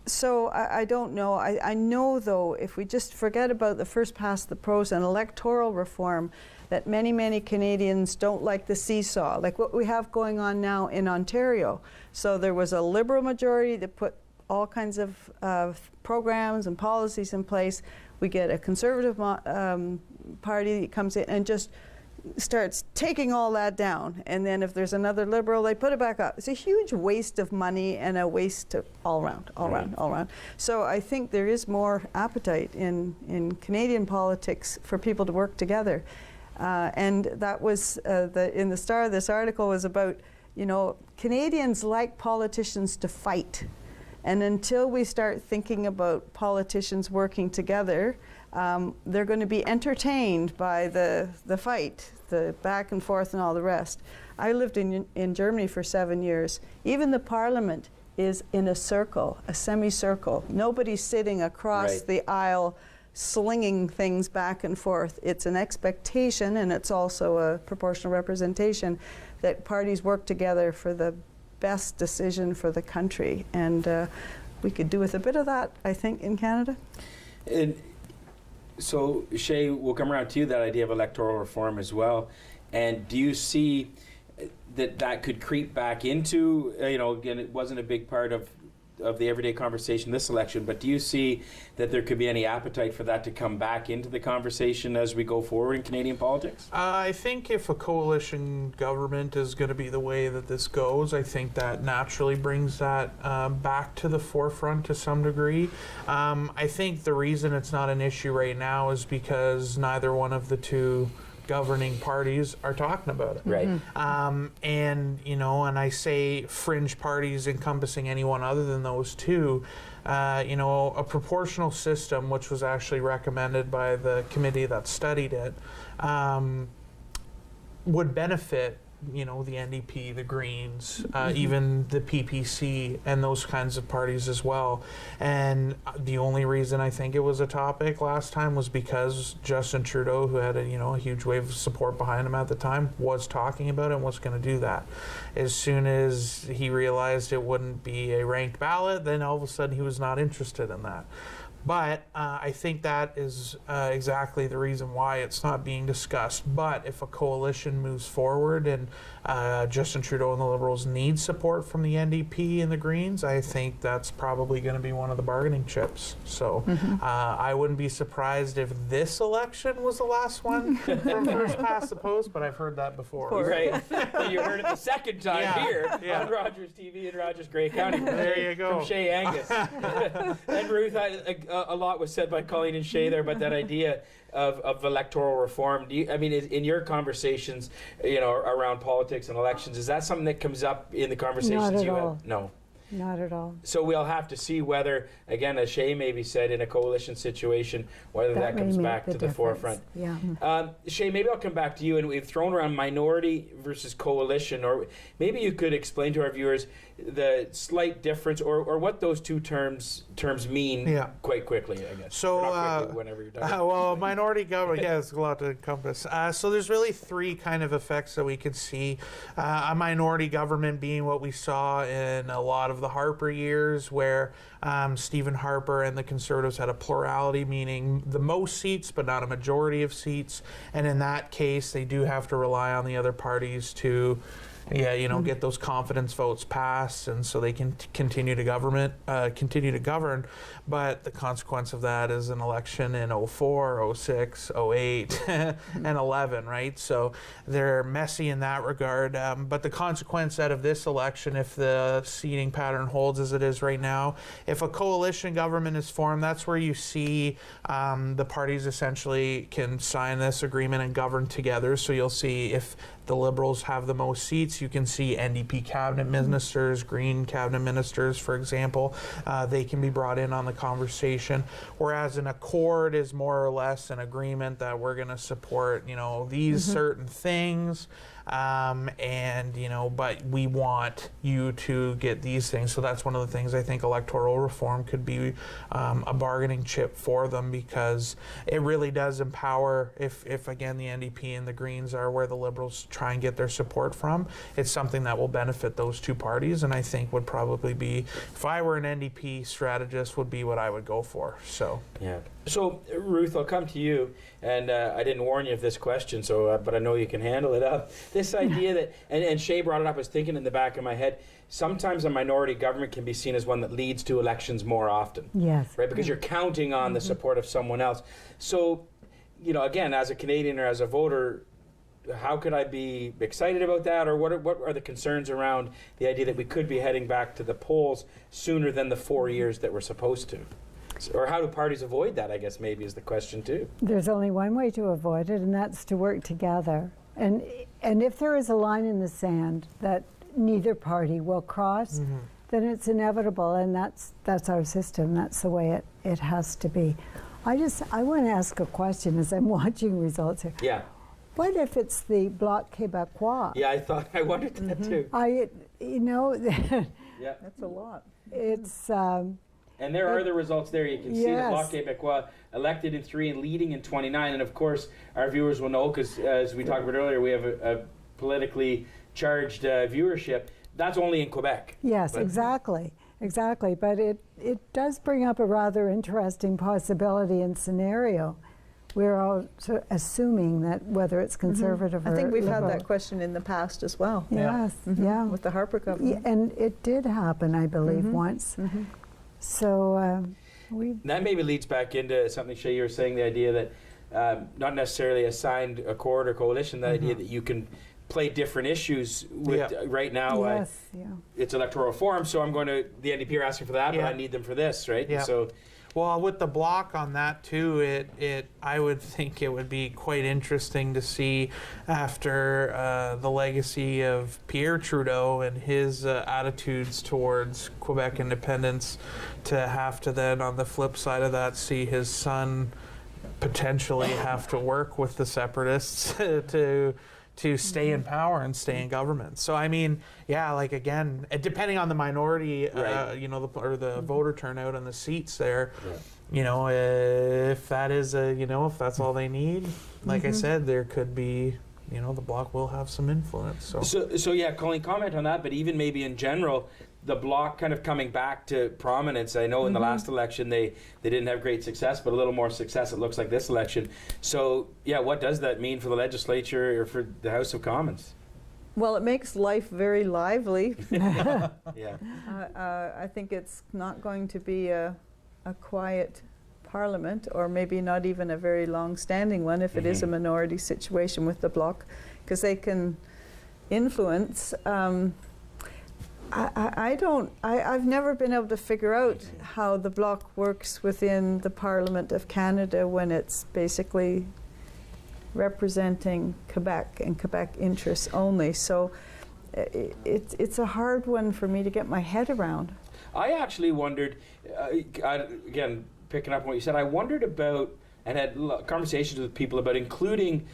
[SPEAKER 5] So I don't know. I know, though, if we just forget about the first past the post and electoral reform, that many, many Canadians don't like the seesaw, like what we have going on now in Ontario. So there was a Liberal majority that put all kinds of programs and policies in place. We get a Conservative party that comes in and just starts taking all that down, and then if there's another Liberal, they put it back up. It's a huge waste of money and a waste of all around. So I think there is more appetite in Canadian politics for people to work together, and that was in the start of this article was about, you know, Canadians like politicians to fight, and until we start thinking about politicians working together, they're going to be entertained by the fight, the back and forth and all the rest. I lived in Germany for 7 years. Even the parliament is in a circle, a semicircle. Nobody's sitting across the aisle slinging things back and forth. It's an expectation, and it's also a proportional representation, that parties work together for the best decision for the country. And we could do with a bit of that, I think, in Canada.
[SPEAKER 2] So, Shay, we'll come around to you, that idea of electoral reform as well. And do you see that could creep back into, you know, again, it wasn't a big part of the everyday conversation this election, but do you see that there could be any appetite for that to come back into the conversation as we go forward in Canadian politics?
[SPEAKER 4] I think if a coalition government is going to be the way that this goes, I think that naturally brings that back to the forefront to some degree. I think the reason it's not an issue right now is because neither one of the two governing parties are talking about it.
[SPEAKER 2] Right.
[SPEAKER 4] And, you know, and I say fringe parties encompassing anyone other than those two, you know, a proportional system, which was actually recommended by the committee that studied it, would benefit, you know, the NDP, the Greens, even the PPC, and those kinds of parties as well. And the only reason I think it was a topic last time was because Justin Trudeau, who had a huge wave of support behind him at the time, was talking about it and was going to do that. As soon as he realized it wouldn't be a ranked ballot, then all of a sudden he was not interested in that. But I think that is exactly the reason why it's not being discussed. But if a coalition moves forward and Justin Trudeau and the Liberals need support from the NDP and the Greens, I think that's probably going to be one of the bargaining chips. So I wouldn't be surprised if this election was the last one from first past the post, but I've heard that before.
[SPEAKER 2] Right. Well, you heard it the second time here on Rogers TV in Rogers Grey County.
[SPEAKER 4] There you go.
[SPEAKER 2] From Shay Angus. And Ruth, a lot was said by Colleen and Shay there, but that idea of electoral reform, in your conversations, you know, around politics and elections, is that something that comes up in the conversations
[SPEAKER 3] Not at
[SPEAKER 2] you
[SPEAKER 3] all.
[SPEAKER 2] have? No.
[SPEAKER 3] Not at all.
[SPEAKER 2] So we'll have to see whether, again, as Shay maybe said, in a coalition situation, whether that
[SPEAKER 3] may
[SPEAKER 2] comes
[SPEAKER 3] make
[SPEAKER 2] back to the
[SPEAKER 3] difference.
[SPEAKER 2] forefront.
[SPEAKER 3] Yeah.
[SPEAKER 2] Shay, maybe I'll come back to you, and we've thrown around minority versus coalition, or maybe you could explain to our viewers the slight difference, or what those two terms mean quite quickly, I guess.
[SPEAKER 4] So,
[SPEAKER 2] quickly, whenever you're done.
[SPEAKER 4] well, minority government, it's a lot to encompass. So there's really three kind of effects that we could see. A minority government being what we saw in a lot of the Harper years, where Stephen Harper and the Conservatives had a plurality, meaning the most seats but not a majority of seats. And in that case, they do have to rely on the other parties to get those confidence votes passed, and so they can continue to govern. But the consequence of that is an election in 04, 06, 08, and 11, right? So they're messy in that regard. But the consequence out of this election, if the seating pattern holds as it is right now, if a coalition government is formed, that's where you see the parties essentially can sign this agreement and govern together. So you'll see if the Liberals have the most seats, you can see NDP cabinet ministers, Green cabinet ministers, for example. They can be brought in on the conversation. Whereas an accord is more or less an agreement that we're going to support, these certain things. But we want you to get these things. So that's one of the things I think electoral reform could be a bargaining chip for them, because it really does empower, if again the NDP and the Greens are where the Liberals try and get their support from, it's something that will benefit those two parties, and I think would probably be, if I were an NDP strategist, would be what I would go for. So
[SPEAKER 2] So Ruth, I'll come to you, and I didn't warn you of this question, so but I know you can handle it up. This idea that, and Shay brought it up, I was thinking in the back of my head, sometimes a minority government can be seen as one that leads to elections more often.
[SPEAKER 3] Yes.
[SPEAKER 2] Right, because you're counting on the support of someone else. So, you know, again, as a Canadian or as a voter, how could I be excited about that, or what are the concerns around the idea that we could be heading back to the polls sooner than the 4 years that we're supposed to? Or how do parties avoid that, I guess, maybe is the question too.
[SPEAKER 3] There's only one way to avoid it, and that's to work together. And if there is a line in the sand that neither party will cross, then it's inevitable, and that's our system. That's the way it has to be. I want to ask a question as I'm watching results here.
[SPEAKER 2] Yeah.
[SPEAKER 3] What if it's the Bloc Québécois?
[SPEAKER 2] Yeah, I wondered that too. Yeah.
[SPEAKER 5] That's a lot.
[SPEAKER 3] It's.
[SPEAKER 2] And there are the results there. You can see the
[SPEAKER 3] Yes.
[SPEAKER 2] Bloc Québécois elected in 3 and leading in 29. And of course, our viewers will know, because as we talked about earlier, we have a politically charged viewership. That's only in Quebec.
[SPEAKER 3] Yes,
[SPEAKER 2] But-
[SPEAKER 3] exactly. But it does bring up a rather interesting possibility and scenario. We're all sort of assuming that whether it's conservative or
[SPEAKER 5] I think we've had
[SPEAKER 3] liberal.
[SPEAKER 5] that question in the past as well.
[SPEAKER 3] Yes, yeah.
[SPEAKER 5] With the Harper
[SPEAKER 3] Yeah,
[SPEAKER 5] government.
[SPEAKER 3] and it did happen, I believe, once. So we.
[SPEAKER 2] That maybe leads back into something, Shay, you were saying, the idea that not necessarily a signed accord or coalition, the idea that you can play different issues with right now.
[SPEAKER 3] Yes, yeah.
[SPEAKER 2] It's electoral reform, so I'm going to, the NDP are asking for that, but
[SPEAKER 4] Yeah.
[SPEAKER 2] I need them for this, right?
[SPEAKER 4] Yeah.
[SPEAKER 2] So,
[SPEAKER 4] Well, with the block on that too, I would think it would be quite interesting to see after the legacy of Pierre Trudeau and his attitudes towards Quebec independence, to have to then, on the flip side of that, see his son potentially have to work with the separatists to stay in power and stay in government. So I mean, yeah, like again, depending on the minority,
[SPEAKER 2] Right.
[SPEAKER 4] or the voter turnout and the seats there, if that is if that's all they need, like I said, there could be, the Bloc will have some influence.
[SPEAKER 2] so yeah, Colleen, comment on that, but even maybe in general, the Bloc kind of coming back to prominence. I know in the last election they didn't have great success, but a little more success it looks like this election. So yeah, what does that mean for the legislature or for the House of Commons?
[SPEAKER 5] Well, it makes life very lively.
[SPEAKER 2] Yeah.
[SPEAKER 5] I think it's not going to be a quiet parliament, or maybe not even a very long-standing one if it is a minority situation with the Bloc, because they can influence. I've never been able to figure out how the Bloc works within the Parliament of Canada when it's basically representing Quebec and Quebec interests only. So it's a hard one for me to get my head around.
[SPEAKER 2] I actually wondered, again, picking up on what you said, I wondered about, and had conversations with people about including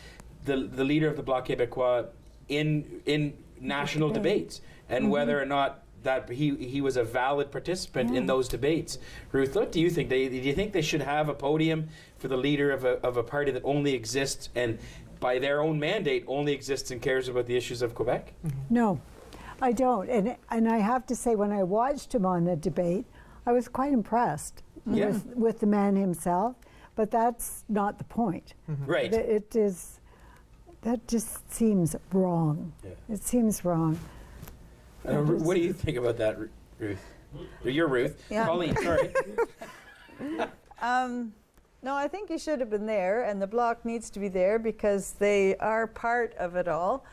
[SPEAKER 2] the leader of the Bloc Québécois in national debates, and whether or not that he was a valid participant in those debates. Ruth, what do you think? Do you think they should have a podium for the leader of a party that only exists, and by their own mandate only exists and cares about the issues of Quebec?
[SPEAKER 3] No, I don't. And I have to say, when I watched him on the debate, I was quite impressed with the man himself. But that's not the point.
[SPEAKER 2] Right.
[SPEAKER 3] That just seems wrong.
[SPEAKER 2] Yeah.
[SPEAKER 3] It seems wrong.
[SPEAKER 2] What do you think about that, Ruth? You're Ruth.
[SPEAKER 5] Yeah.
[SPEAKER 2] Colleen, sorry.
[SPEAKER 5] No, I think he should have been there, and the Bloc needs to be there because they are part of it all.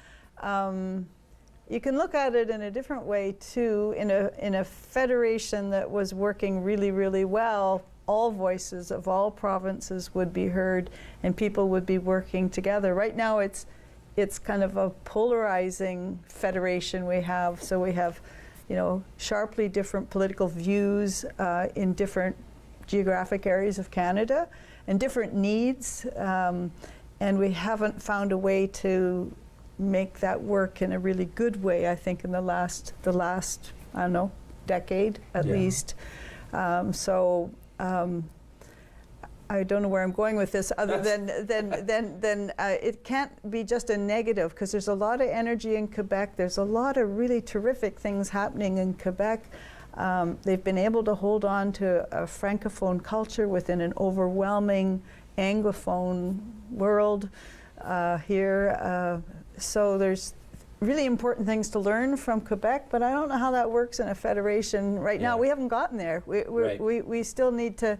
[SPEAKER 5] You can look at it in a different way too. In a federation that was working really, really well, all voices of all provinces would be heard, and people would be working together. Right now, it's kind of a polarizing federation we have. So we have, sharply different political views in different geographic areas of Canada, and different needs, and we haven't found a way to make that work in a really good way, I think, in the last I don't know, decade at least. I don't know where I'm going with this, other than it can't be just a negative, because there's a lot of energy in Quebec. There's a lot of really terrific things happening in Quebec. They've been able to hold on to a francophone culture within an overwhelming anglophone world here. So there's really important things to learn from Quebec, but I don't know how that works in a federation right now. We haven't gotten there. We still need to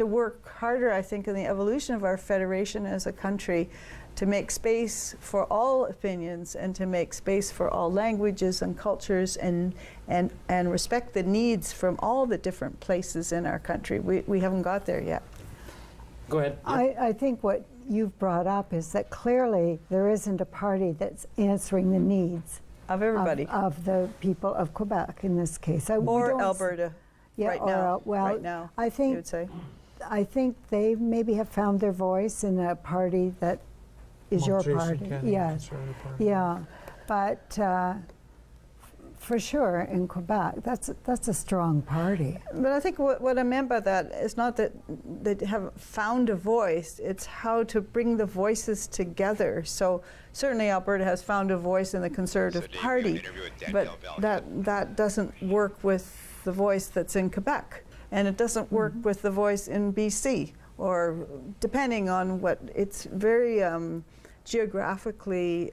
[SPEAKER 5] work harder, I think, in the evolution of our federation as a country to make space for all opinions and to make space for all languages and cultures and respect the needs from all the different places in our country. We haven't got there yet.
[SPEAKER 2] Go ahead.
[SPEAKER 3] I think what you've brought up is that clearly there isn't a party that's answering the needs
[SPEAKER 5] Of everybody.
[SPEAKER 3] of the people of Quebec in this case.
[SPEAKER 5] Or Alberta
[SPEAKER 3] Yeah,
[SPEAKER 5] right now,
[SPEAKER 3] I think,
[SPEAKER 5] you would say.
[SPEAKER 3] I think they maybe have found their voice in a party that is your
[SPEAKER 4] Jason
[SPEAKER 3] party.
[SPEAKER 4] Kennedy,
[SPEAKER 3] Yes,
[SPEAKER 4] Conservative Party.
[SPEAKER 3] yeah, but for sure in Quebec, that's a strong party.
[SPEAKER 5] But I think what I meant by that is not that they have found a voice, it's how to bring the voices together. So certainly Alberta has found a voice in the Conservative Party, but that doesn't work with the voice that's in Quebec, and it doesn't work with the voice in BC, or depending on what, it's very geographically,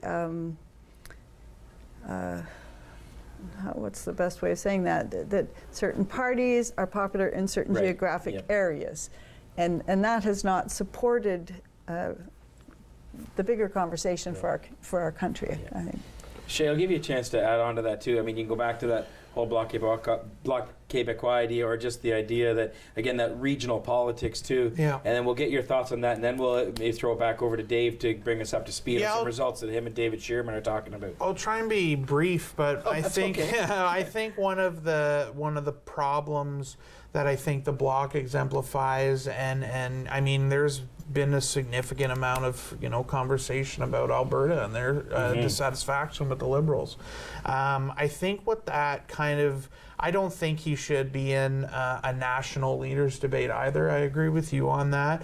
[SPEAKER 5] what's the best way of saying that? That certain parties are popular in certain geographic areas. And that has not supported the bigger conversation for our country, I think.
[SPEAKER 2] Shay, I'll give you a chance to add on to that too. I mean, you can go back to that whole Bloc Québécois idea, or just the idea that, again, that regional politics too.
[SPEAKER 4] Yeah.
[SPEAKER 2] And then we'll get your thoughts on that, and then we'll maybe throw it back over to Dave to bring us up to speed on some results that him and David Shearman are talking about.
[SPEAKER 4] I'll try and be brief, but I think
[SPEAKER 2] okay.
[SPEAKER 4] I think one of the problems that I think the Bloc exemplifies, and I mean, there's been a significant amount of conversation about Alberta and their dissatisfaction with the Liberals. I think what that kind of, I don't think he should be in a national leaders debate either. I agree with you on that.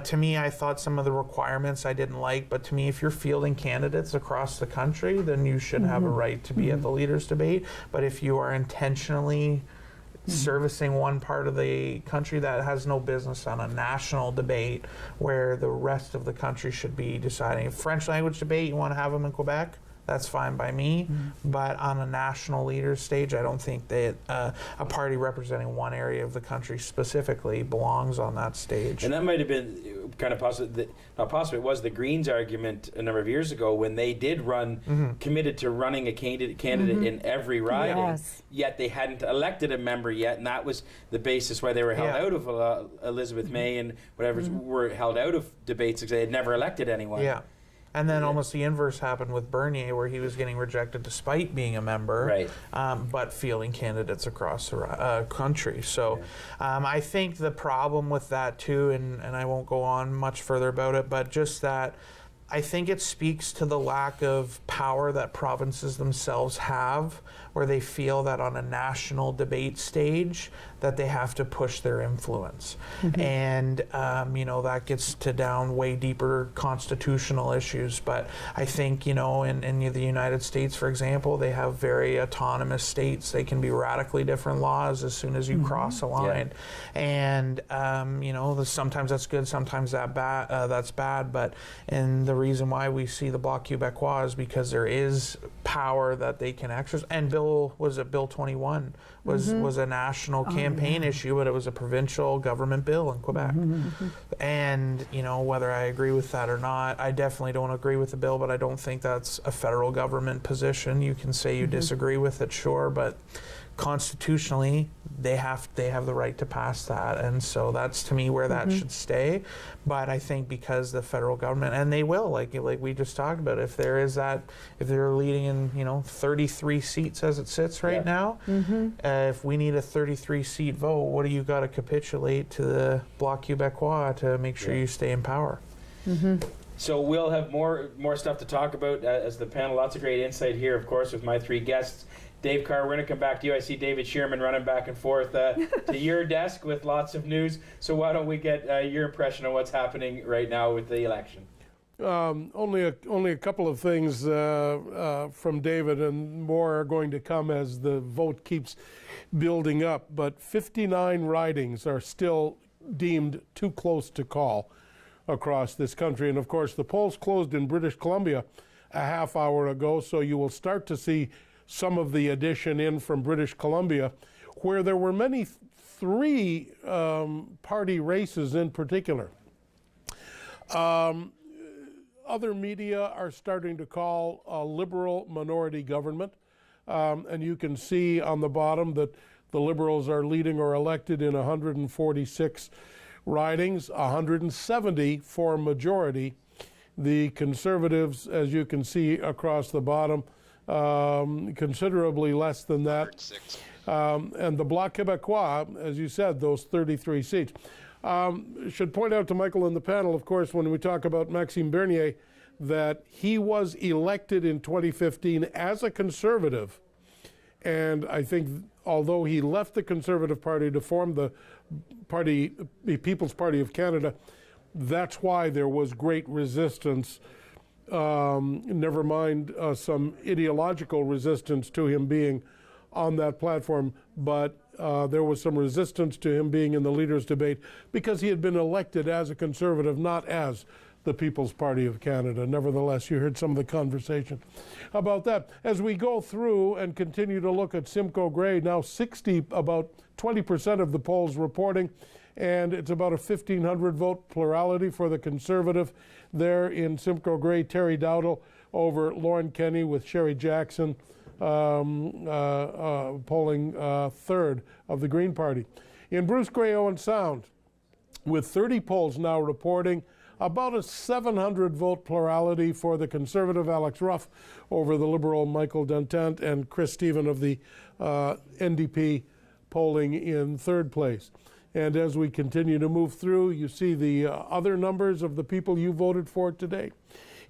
[SPEAKER 4] To me, I thought some of the requirements I didn't like, but to me, if you're fielding candidates across the country, then you should have a right to be at the leaders debate. But if you are intentionally servicing one part of the country, that has no business on a national debate where the rest of the country should be deciding. If French language debate, you want to have them in Quebec, that's fine by me. But on a national leaders stage, I don't think that a party representing one area of the country specifically belongs on that stage.
[SPEAKER 2] And that might have been kind of possible, not possible, it was the Greens' argument a number of years ago when they did run, committed to running a candidate in every riding, yet they hadn't elected a member yet, and that was the basis why they were held out of Elizabeth May and whatever were held out of debates because they had never elected anyone.
[SPEAKER 4] Yeah. And then almost the inverse happened with Bernier, where he was getting rejected despite being a member, but fielding candidates across the country. So I think the problem with that too, and I won't go on much further about it, but just that I think it speaks to the lack of power that provinces themselves have, where they feel that on a national debate stage that they have to push their influence. And that gets to down way deeper constitutional issues. But I think in the United States, for example, they have very autonomous states. They can be radically different laws as soon as you cross a line. And sometimes that's good, sometimes that's bad. But the reason why we see the Bloc Québécois is because there is power that they can exercise. And Bill 21 was a national campaign issue, but it was a provincial government bill in Quebec. And whether I agree with that or not, I definitely don't agree with the bill, but I don't think that's a federal government position. You can say you disagree with it, sure, but constitutionally they have the right to pass that, and so that's to me where that should stay. But I think because the federal government, and they will, like we just talked about, if they're leading in 33 seats as it sits right now, if we need a 33 seat vote, what do you got to capitulate to the Bloc Québécois to make sure you stay in power?
[SPEAKER 2] So we'll have more stuff to talk about as the panel. Lots of great insight here, of course, with my three guests. Dave Carr, we're going to come back to you. I see David Shearman running back and forth to your desk with lots of news. So why don't we get your impression of what's happening right now with the election?
[SPEAKER 1] Only a couple of things from David, and more are going to come as the vote keeps building up. But 59 ridings are still deemed too close to call across this country. And of course, the polls closed in British Columbia a half hour ago, so you will start to see some of the addition in from British Columbia, where there were many three party races in particular. Other media are starting to call a liberal minority government, and you can see on the bottom that the Liberals are leading or elected in 146 ridings, 170 for majority. The Conservatives, as you can see across the bottom, considerably less than that. And the Bloc Québécois, as you said, those 33 seats. Should point out to Michael and the panel, of course, when we talk about Maxime Bernier, that he was elected in 2015 as a Conservative. And I think although he left the Conservative Party to form the People's Party of Canada, that's why there was great resistance, never mind some ideological resistance to him being on that platform, but there was some resistance to him being in the leaders' debate because he had been elected as a Conservative, not as the People's Party of Canada. Nevertheless, you heard some of the conversation about that. As we go through and continue to look at Simcoe Grey, now about 20% of the polls reporting, and it's about a 1,500 vote plurality for the Conservative there in Simcoe Grey. Terry Dowdall over Lauren Kenny, with Sherry Jackson polling third of the Green Party. In Bruce Grey Owen Sound, with 30 polls now reporting, about a 700 vote plurality for the Conservative Alex Ruff over the Liberal Michael Dantant, and Chris Stephen of the NDP polling in third place. And as we continue to move through, you see the other numbers of the people you voted for today.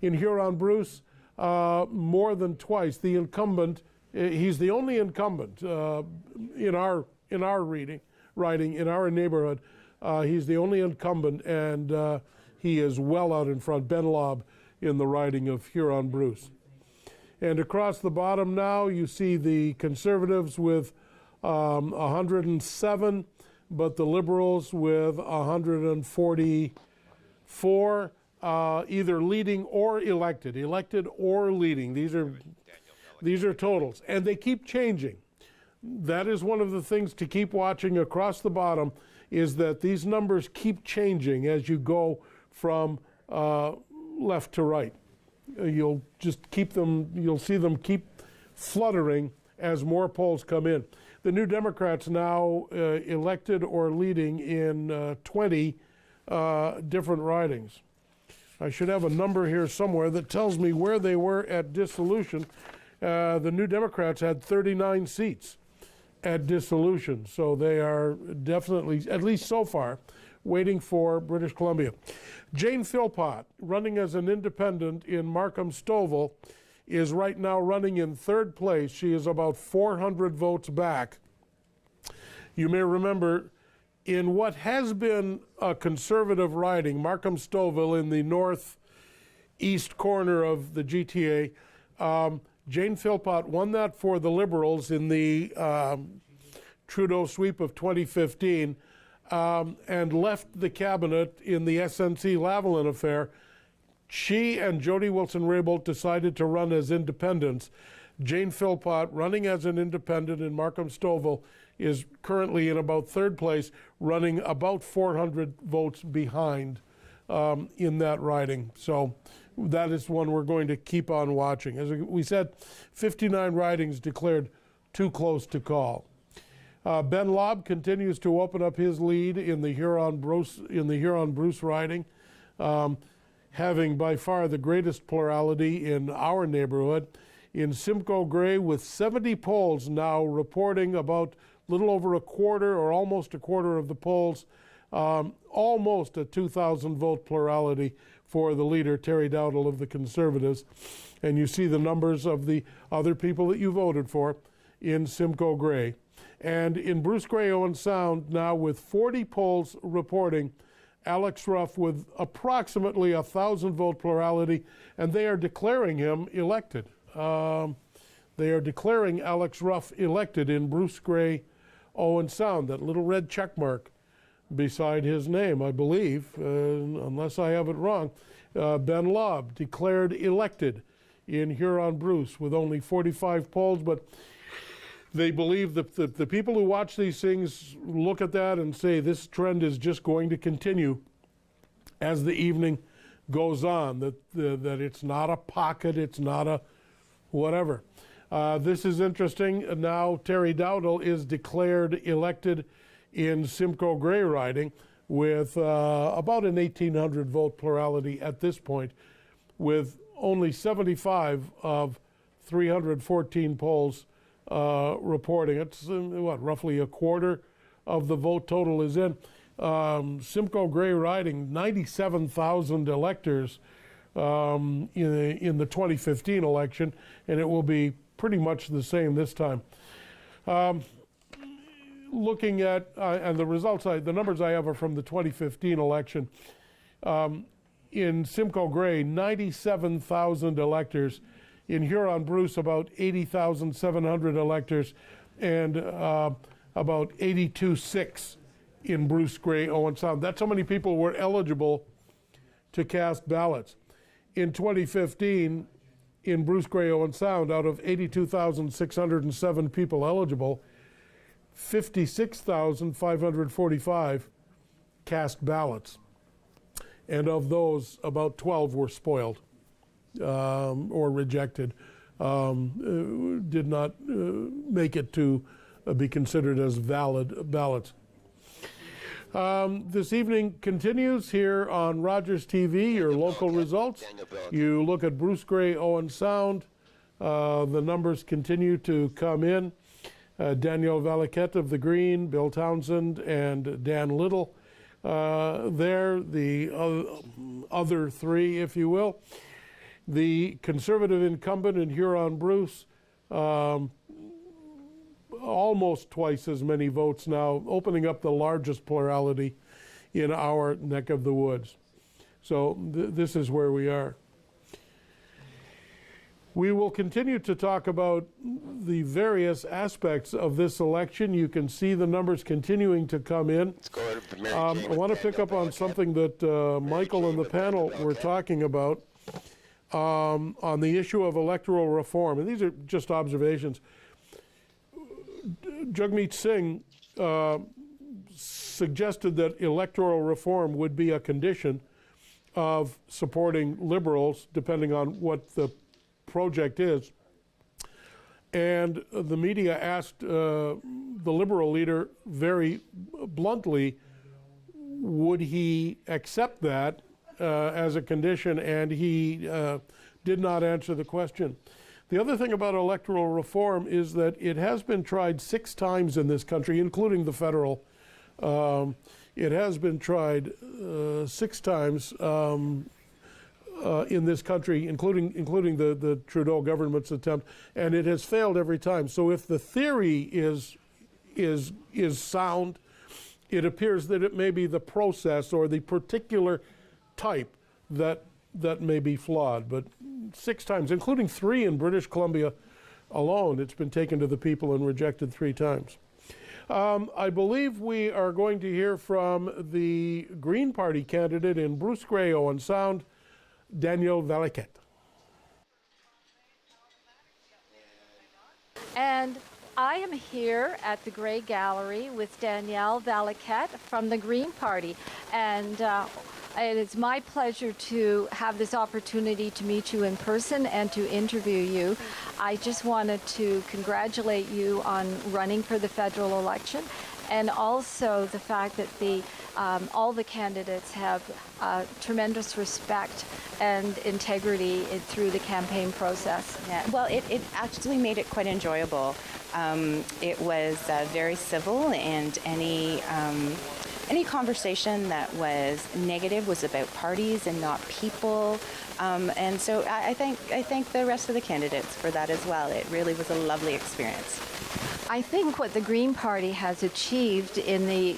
[SPEAKER 1] In Huron-Bruce, more than twice the incumbent. He's the only incumbent in our riding in our neighborhood. He's the only incumbent, and he is well out in front. Ben Lobb in the riding of Huron-Bruce. And across the bottom now, you see the Conservatives with 107, but the Liberals with 144. Either leading or elected or leading. These are totals, and they keep changing. That is one of the things to keep watching across the bottom, is that these numbers keep changing as you go from left to right. You'll just keep them. You'll see them keep fluttering as more polls come in. The New Democrats now elected or leading in 20 different ridings. I should have a number here somewhere that tells me where they were at dissolution. The New Democrats had 39 seats at dissolution, so they are definitely, at least so far, waiting for British Columbia. Jane Philpott, running as an independent in Markham-Stouffville, is right now running in third place. She is about 400 votes back. You may remember, in what has been a Conservative riding, Markham-Stouffville in the northeast corner of the GTA, Jane Philpott won that for the Liberals in the Trudeau sweep of 2015, and left the cabinet in the SNC-Lavalin affair. She and Jody Wilson-Raybould decided to run as independents. Jane Philpott, running as an independent in Markham-Stouffville, is currently in about third place, running about 400 votes behind in that riding. So that is one we're going to keep on watching. As we said, 59 ridings declared too close to call. Ben Lobb continues to open up his lead in the Huron-Bruce riding, having by far the greatest plurality in our neighborhood. In Simcoe Grey, with 70 polls now reporting about little over a quarter or almost a quarter of the polls, almost a 2,000 vote plurality for the leader, Terry Dowdall of the Conservatives. And you see the numbers of the other people that you voted for in Simcoe Grey. And in Bruce Grey Owen Sound, now with 40 polls reporting, Alex Ruff with approximately 1,000 vote plurality, and they are declaring him elected. They are declaring Alex Ruff elected in Bruce Grey Owen Sound, that little red check mark beside his name, I believe, unless I have it wrong. Ben Lobb declared elected in Huron-Bruce with only 45 polls, but they believe that the people who watch these things look at that and say this trend is just going to continue as the evening goes on, that it's not a pocket, it's not a whatever. This is interesting. Now Terry Dowdall is declared elected in Simcoe Grey riding with about an 1,800 vote plurality at this point, with only 75 of 314 polls reporting. It's roughly a quarter of the vote total is in. Simcoe Grey riding, 97,000 electors in the 2015 election, and it will be pretty much the same this time. Looking at, and the results, the numbers I have are from the 2015 election. In Simcoe Grey, 97,000 electors. In Huron-Bruce, about 80,700 electors, and about 82.6 in Bruce Grey Owen Sound. That's how many people were eligible to cast ballots. In 2015, in Bruce Grey Owen Sound, out of 82,607 people eligible, 56,545 cast ballots. And of those, about 12 were spoiled or rejected, did not make it to be considered as valid ballots. This evening continues here on Rogers TV, your local results. You look at Bruce Grey Owen Sound. The numbers continue to come in. Danielle Valaquette of the Green, Bill Townsend, and Dan Little there, the other three, if you will. The Conservative incumbent in Huron-Bruce, almost twice as many votes now, opening up the largest plurality in our neck of the woods. So this is where we are. We will continue to talk about the various aspects of this election. You can see the numbers continuing to come in. I want to pick up on something that Michael and the panel were talking about on the issue of electoral reform. And these are just observations. Jagmeet Singh suggested that electoral reform would be a condition of supporting Liberals, depending on what the project is. And the media asked the Liberal leader very bluntly, would he accept that as a condition, and he did not answer the question. The other thing about electoral reform is that it has been tried 6 times in this country, including the federal. It has been tried 6 times in this country, including the Trudeau government's attempt, and it has failed every time. So if the theory is sound, it appears that it may be the process or the particular type that may be flawed. But 6 times, including 3 in British Columbia alone, it's been taken to the people and rejected 3 times. I believe we are going to hear from the Green Party candidate in Bruce Grey Owen Sound, Danielle Valaquette.
[SPEAKER 8] And I am here at the Grey Gallery with Danielle Valaquette from the Green Party. And it is my pleasure to have this opportunity to meet you in person and to interview you. I just wanted to congratulate you on running for the federal election, and also the fact that all the candidates have tremendous respect and integrity through the campaign process.
[SPEAKER 12] Yeah, well, it actually made it quite enjoyable. It was very civil, and any conversation that was negative was about parties and not people. And so I thank the rest of the candidates for that as well. It really was a lovely experience.
[SPEAKER 8] I think what the Green Party has achieved in the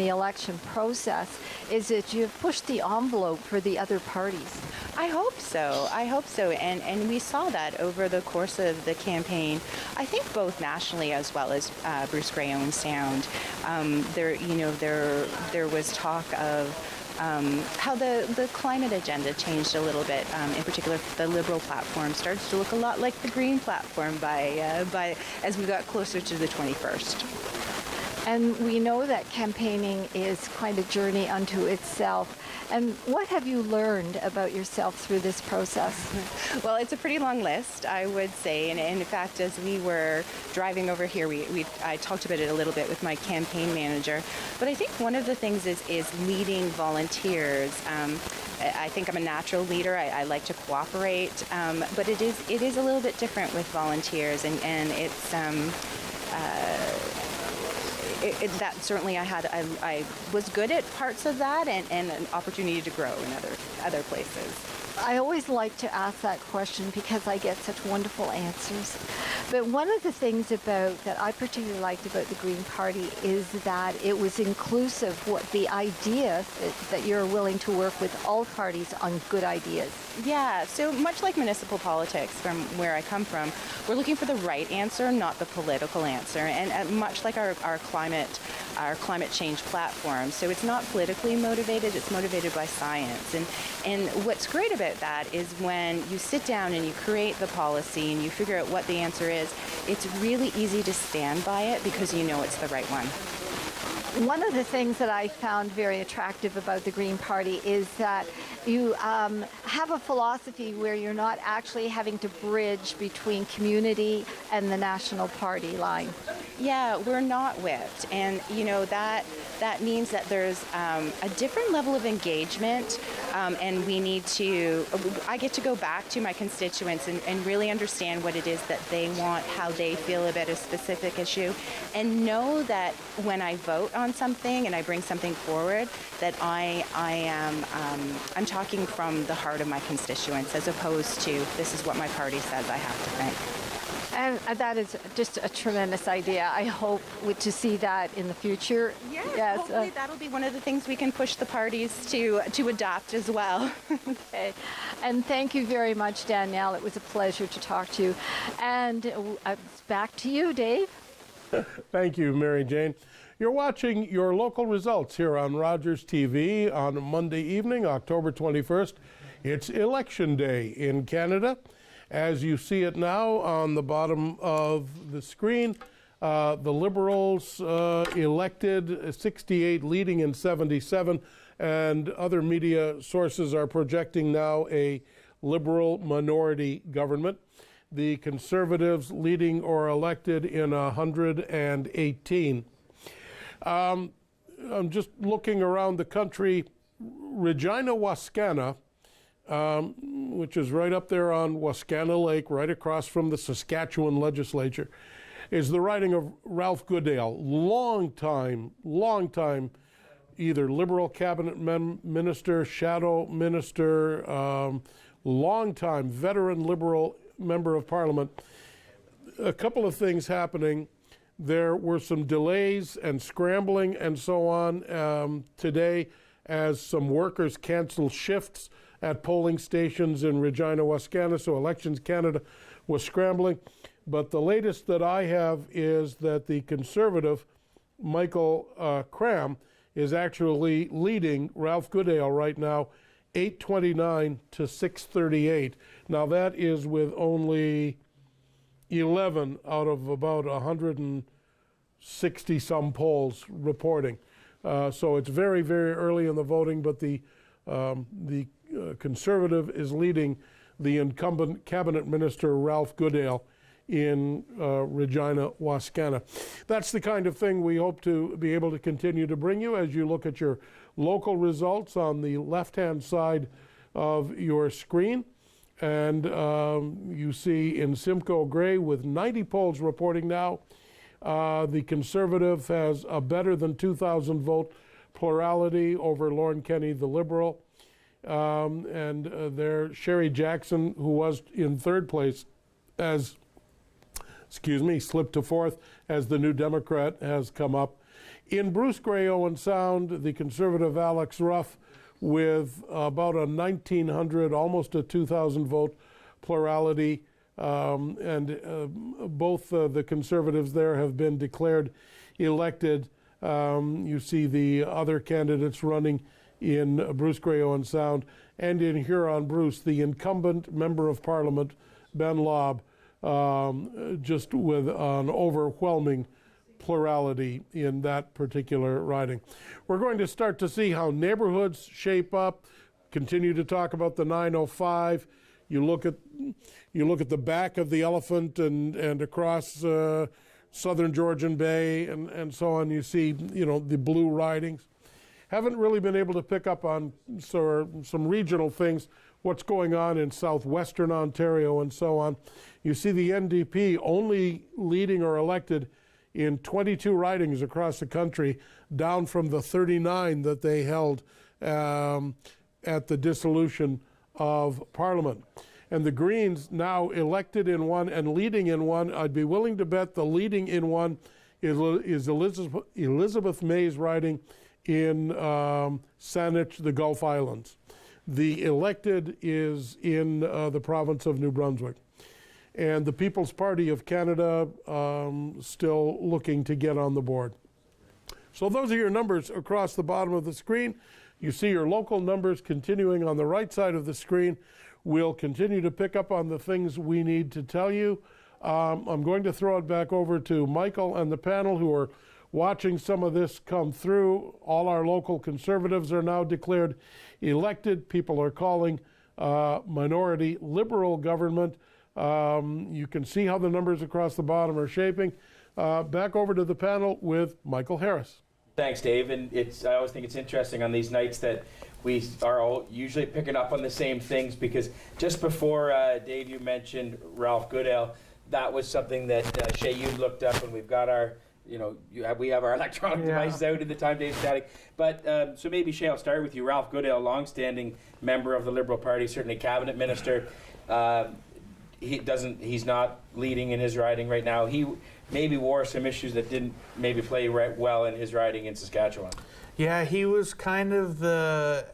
[SPEAKER 8] election process is that you've pushed the envelope for the other parties.
[SPEAKER 12] I hope so. And we saw that over the course of the campaign. I think both nationally as well as Bruce Grey Owen Sound. There was talk of how the climate agenda changed a little bit. In particular, the Liberal platform starts to look a lot like the Green platform by as we got closer to the 21st.
[SPEAKER 8] And we know that campaigning is quite a journey unto itself. And what have you learned about yourself through this process?
[SPEAKER 12] Well, it's a pretty long list, I would say. And in fact, as we were driving over here, I talked about it a little bit with my campaign manager. But I think one of the things is leading volunteers. I think I'm a natural leader. I like to cooperate. But it is a little bit different with volunteers. And it's... that certainly I was good at parts of that and an opportunity to grow in other places.
[SPEAKER 8] I always like to ask that question because I get such wonderful answers. But one of the things that I particularly liked about the Green Party is that it was inclusive. What the idea that you're willing to work with all parties on good ideas.
[SPEAKER 12] Yeah, so much like municipal politics from where I come from, we're looking for the right answer, not the political answer. And much like our climate change platform. So it's not politically motivated, it's motivated by science. And what's great about that is when you sit down and you create the policy and you figure out what the answer is, it's really easy to stand by it because you know it's the right one.
[SPEAKER 8] One of the things that I found very attractive about the Green Party is that you have a philosophy where you're not actually having to bridge between community and the national party line.
[SPEAKER 12] Yeah, we're not whipped, and that means that there's a different level of engagement, and I get to go back to my constituents and really understand what it is that they want, how they feel about a specific issue, and know that when I vote on something and I bring something forward, that I'm talking from the heart of my constituents, as opposed to this is what my party says I have to think.
[SPEAKER 8] And that is just a tremendous idea. I hope to see that in the future.
[SPEAKER 12] Yes, hopefully that'll be one of the things we can push the parties to adopt as well.
[SPEAKER 8] Okay. And thank you very much, Danielle. It was a pleasure to talk to you. And back to you, Dave.
[SPEAKER 1] Thank you, Mary Jane. You're watching your local results here on Rogers TV on Monday evening, October 21st. It's Election Day in Canada. As you see it now on the bottom of the screen, the Liberals elected 68, leading in 77, and other media sources are projecting now a Liberal minority government. The Conservatives leading or elected in 118. I'm just looking around the country. Regina, Wascana, which is right up there on Wascana Lake, right across from the Saskatchewan legislature, is the riding of Ralph Goodale, long time, either Liberal cabinet minister, shadow minister, long time veteran Liberal member of Parliament. A couple of things happening. There were some delays and scrambling and so on today as some workers canceled shifts at polling stations in Regina, Wascana, so Elections Canada was scrambling. But the latest that I have is that the Conservative, Michael Cram, is actually leading Ralph Goodale right now, 829 to 638. Now that is with only 11 out of about 160 some polls reporting. So it's very, very early in the voting, but the Conservative is leading the incumbent cabinet minister Ralph Goodale in Regina, Wascana. That's the kind of thing we hope to be able to continue to bring you as you look at your local results on the left-hand side of your screen. And you see in Simcoe Grey with 90 polls reporting now, the Conservative has a better than 2,000 vote plurality over Lorne Kenny, the Liberal. And there, Sherry Jackson, who was in third place, slipped to fourth as the New Democrat has come up. In Bruce Grey Owen Sound, the Conservative Alex Ruff with about a 1,900, almost a 2,000 vote plurality. Both the Conservatives there have been declared elected. You see the other candidates running in Bruce Grey Owen Sound, and in Huron-Bruce, the incumbent Member of Parliament, Ben Lobb, just with an overwhelming plurality in that particular riding. We're going to start to see how neighborhoods shape up, continue to talk about the 905. You look at the back of the Elephant and across southern Georgian Bay and so on, you see, the blue ridings. Haven't really been able to pick up on some regional things, what's going on in southwestern Ontario and so on. You see the NDP only leading or elected in 22 ridings across the country, down from the 39 that they held at the dissolution of Parliament. And the Greens now elected in one and leading in one. I'd be willing to bet the leading in one is Elizabeth May's riding in Saanich, the Gulf Islands. The elected is in the province of New Brunswick. And the People's Party of Canada still looking to get on the board. So those are your numbers across the bottom of the screen. You see your local numbers continuing on the right side of the screen. We'll continue to pick up on the things we need to tell you. I'm going to throw it back over to Michael and the panel who are watching some of this come through. All our local Conservatives are now declared elected. People are calling minority Liberal government. You can see how the numbers across the bottom are shaping. Back over to the panel with Michael Harris.
[SPEAKER 2] Thanks, Dave. And I always think it's interesting on these nights that we are all usually picking up on the same things, because just before, Dave, you mentioned Ralph Goodale. That was something that Shay, you looked up, and we've got our, we have our electronic devices out at the time Dave's chatting. But so maybe Shay, I'll start with you. Ralph Goodale, longstanding member of the Liberal Party, certainly cabinet minister. He's not leading in his riding right now. He maybe wore some issues that didn't maybe play right well in his riding in Saskatchewan.
[SPEAKER 4] Yeah, he was kind of the,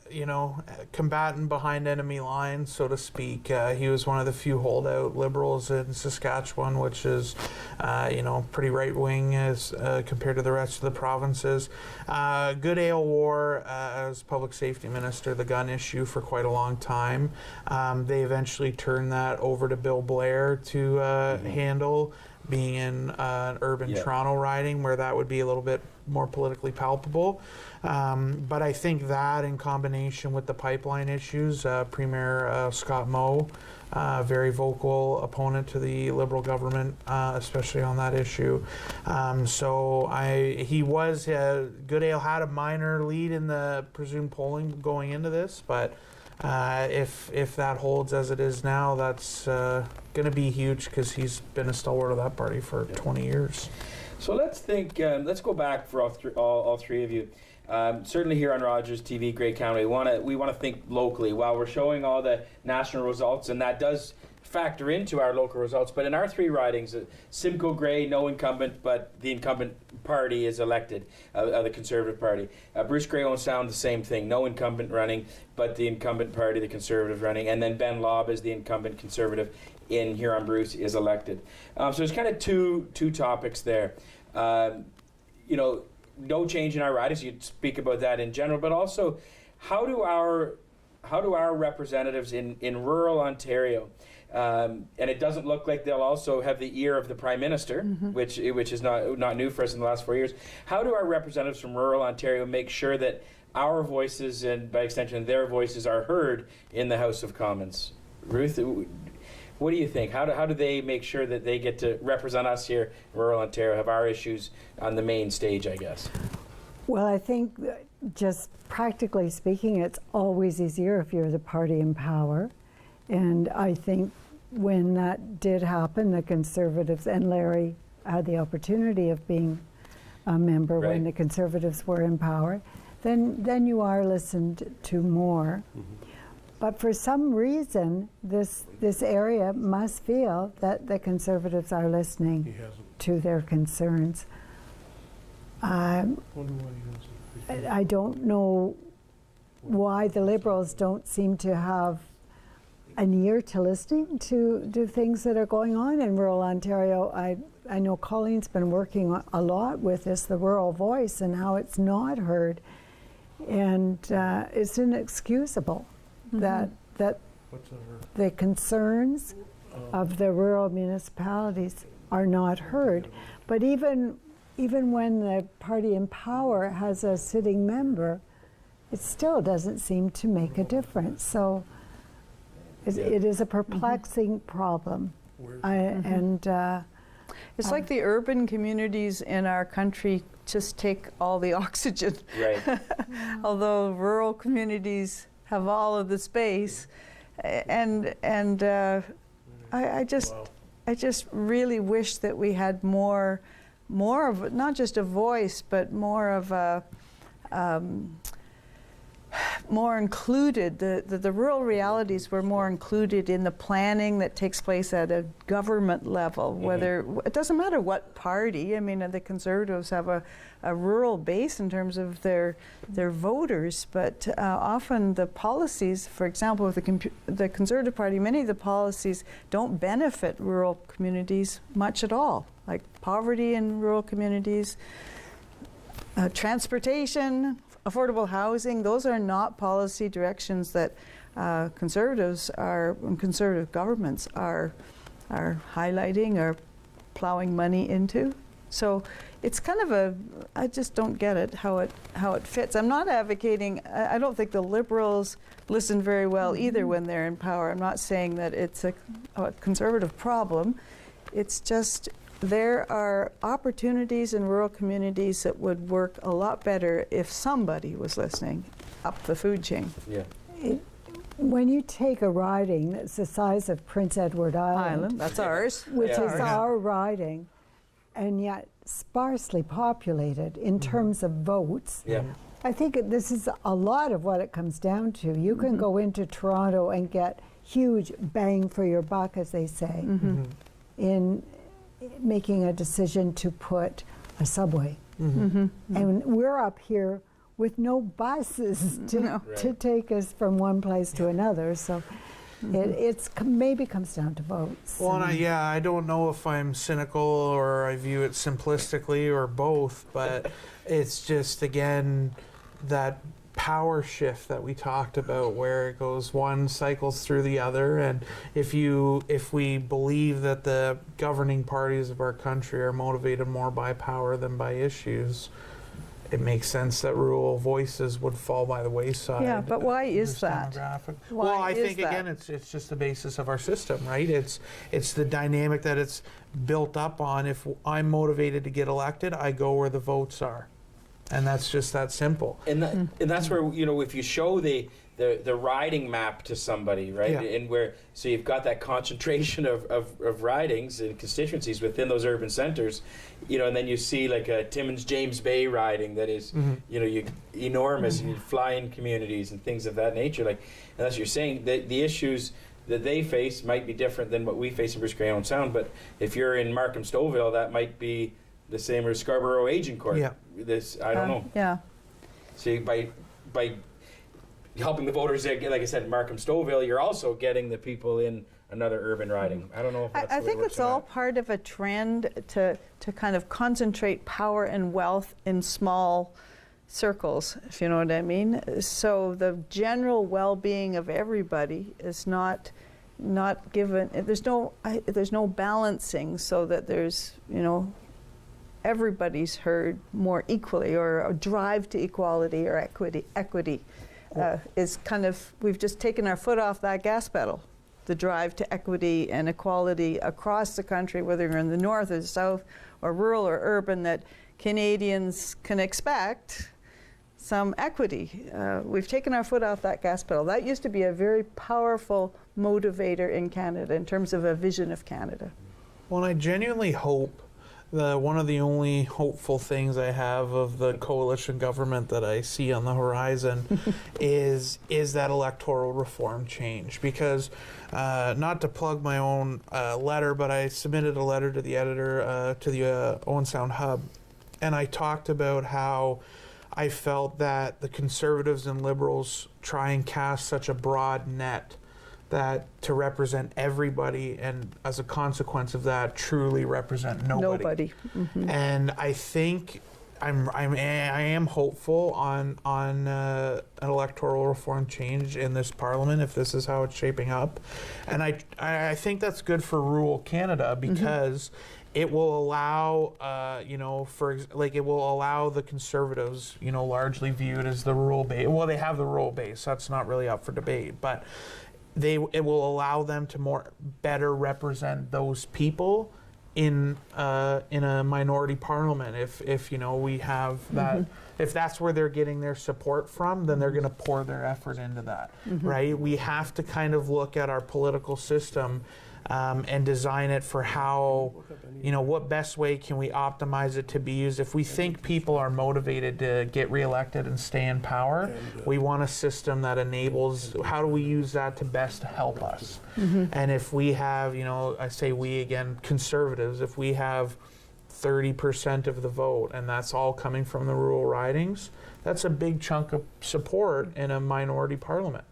[SPEAKER 4] combatant behind enemy lines, so to speak. He was one of the few holdout Liberals in Saskatchewan, which is, pretty right-wing as compared to the rest of the provinces. Goodale wore, as public safety minister, the gun issue for quite a long time. They eventually turned that over to Bill Blair to handle, being in an urban Toronto riding where that would be a little bit more politically palpable. But I think that in combination with the pipeline issues, Premier Scott Moe, very vocal opponent to the Liberal government, especially on that issue. Goodale had a minor lead in the presumed polling going into this, but if that holds as it is now, that's going to be huge, because he's been a stalwart of that party for 20 years.
[SPEAKER 2] So let's go back for all three of you. Certainly here on Rogers TV, Grey County, we want to think locally. While we're showing all the national results, and that does factor into our local results, but in our three ridings, Simcoe Grey, no incumbent, but the incumbent party is elected, the Conservative Party. Bruce Grey Owen Sound, the same thing, no incumbent running, but the incumbent party, the Conservative, running. And then Ben Lobb is the incumbent Conservative in Huron-Bruce, is elected. So there's kind of two topics there. No change in our ridings. You'd speak about that in general, but also how do our representatives in rural Ontario, and it doesn't look like they'll also have the ear of the Prime Minister, which is not new for us in the last 4 years. How do our representatives from rural Ontario make sure that our voices, and by extension their voices, are heard in the House of Commons? Ruth, what do you think? How do they make sure that they get to represent us here in rural Ontario, have our issues on the main stage, I guess?
[SPEAKER 3] Well, I think just practically speaking, it's always easier if you're the party in power. And I think when that did happen, the Conservatives, and Larry had the opportunity of being a member when the Conservatives were in power, then you are listened to more. But for some reason, this area must feel that the Conservatives are listening to their concerns. I don't know why the Liberals don't seem to have an ear to listening to things that are going on in rural Ontario. I know Colleen's been working a lot with this, the rural voice, and how it's not heard And it's inexcusable that the concerns of the rural municipalities are not heard. But even when the party in power has a sitting member, it still doesn't seem to make a difference. So it is a perplexing problem.
[SPEAKER 5] It's like the urban communities in our country just take all the oxygen.
[SPEAKER 2] Right.
[SPEAKER 5] Although rural communities have all of the space. I just really wish that we had more of, not just a voice, but more of a, more included, the rural realities were more included in the planning that takes place at a government level, whether, it doesn't matter what party. I mean, the Conservatives have a rural base in terms of their voters, but often the policies, for example, with the Conservative Party, many of the policies don't benefit rural communities much at all, like poverty in rural communities, transportation, affordable housing. Those are not policy directions that Conservatives are, and Conservative governments are highlighting or plowing money into. So it's kind of I just don't get it, how it fits. I'm not advocating, I don't think the Liberals listen very well either when they're in power. I'm not saying that it's a Conservative problem. It's just there are opportunities in rural communities that would work a lot better if somebody was listening up the food chain.
[SPEAKER 2] Yeah.
[SPEAKER 3] When you take a riding that's the size of Prince Edward Island,
[SPEAKER 5] That's ours.
[SPEAKER 3] which is our riding, and yet sparsely populated in terms of votes, I think this is a lot of what it comes down to. You can go into Toronto and get huge bang for your buck, as they say, in making a decision to put a subway. And we're up here with no buses to take us from one place to another. So it's maybe comes down to votes.
[SPEAKER 4] Well, and I don't know if I'm cynical or I view it simplistically or both, but it's just, again, that power shift that we talked about, where it goes one cycles through the other. And if we believe that the governing parties of our country are motivated more by power than by issues, it makes sense that rural voices would fall by the wayside.
[SPEAKER 5] Yeah, but why is that?
[SPEAKER 4] Well, I think again, it's just the basis of our system, right? It's the dynamic that it's built up on. If I'm motivated to get elected, I go where the votes are. And that's just that simple.
[SPEAKER 2] And that's where, if you show the riding map to somebody, right? And so you've got that concentration of ridings and constituencies within those urban centers, and then you see like a Timmins James Bay riding that is, enormous, and fly-in communities and things of that nature. Like, and that's what you're saying, the issues that they face might be different than what we face in Bruce Grey Owen Sound, but if you're in Markham Stouffville, that might be the same as Scarborough Agincourt.
[SPEAKER 4] Yeah.
[SPEAKER 2] I don't know.
[SPEAKER 5] Yeah.
[SPEAKER 2] See, by helping the voters, like I said, in Markham Stouffville, you're also getting the people in another urban riding. I don't know if that's
[SPEAKER 5] I
[SPEAKER 2] the way
[SPEAKER 5] think
[SPEAKER 2] it works
[SPEAKER 5] it's
[SPEAKER 2] or
[SPEAKER 5] all
[SPEAKER 2] not.
[SPEAKER 5] part of a trend to kind of concentrate power and wealth in small circles, if you know what I mean. So the general well-being of everybody is not given. There's no balancing so that there's everybody's heard more equally, or a drive to equality or equity is kind of, we've just taken our foot off that gas pedal. The drive to equity and equality across the country, whether you're in the north or the south or rural or urban, that Canadians can expect some equity. We've taken our foot off that gas pedal. That used to be a very powerful motivator in Canada in terms of a vision of Canada.
[SPEAKER 4] Well, I genuinely hope one of the only hopeful things I have of the coalition government that I see on the horizon is that electoral reform change. Because, not to plug my own letter, but I submitted a letter to the editor to the Owen Sound Hub, and I talked about how I felt that the Conservatives and Liberals try and cast such a broad net that to represent everybody, and as a consequence of that, truly represent nobody. And I think I am hopeful on an electoral reform change in this parliament if this is how it's shaping up, and I think that's good for rural Canada because it will allow it will allow the Conservatives, largely viewed as the rural base. Well, they have the rural base. That's not really up for debate, but it will allow them to better represent those people in a minority parliament. If we have that, if that's where they're getting their support from, then they're going to pour their effort into that, right? We have to kind of look at our political system and design it for how, what best way can we optimize it to be used. If we think people are motivated to get reelected and stay in power, we want a system that enables, how do we use that to best help us? And if we have, I say we again, Conservatives, if we have 30% of the vote and that's all coming from the rural ridings, that's a big chunk of support in a minority parliament.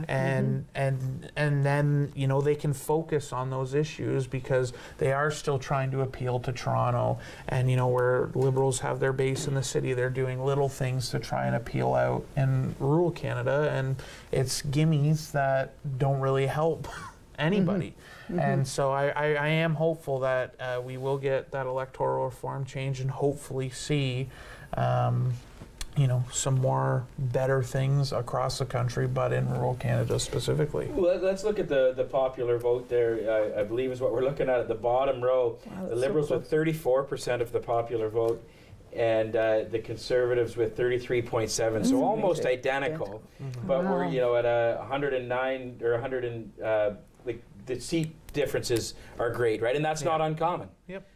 [SPEAKER 4] And then they can focus on those issues because they are still trying to appeal to Toronto, and where Liberals have their base in the city, they're doing little things to try and appeal out in rural Canada, and it's gimmies that don't really help anybody. And so I am hopeful that we will get that electoral reform change and hopefully see some more better things across the country, but in rural Canada specifically.
[SPEAKER 2] Well, let's look at the popular vote there, I believe is what we're looking at the bottom row.
[SPEAKER 5] Wow,
[SPEAKER 2] the Liberals with 34% of the popular vote, and the Conservatives with 33.7, so almost identical. But we're at 109 or 100 the seat differences are great, right? And that's not uncommon.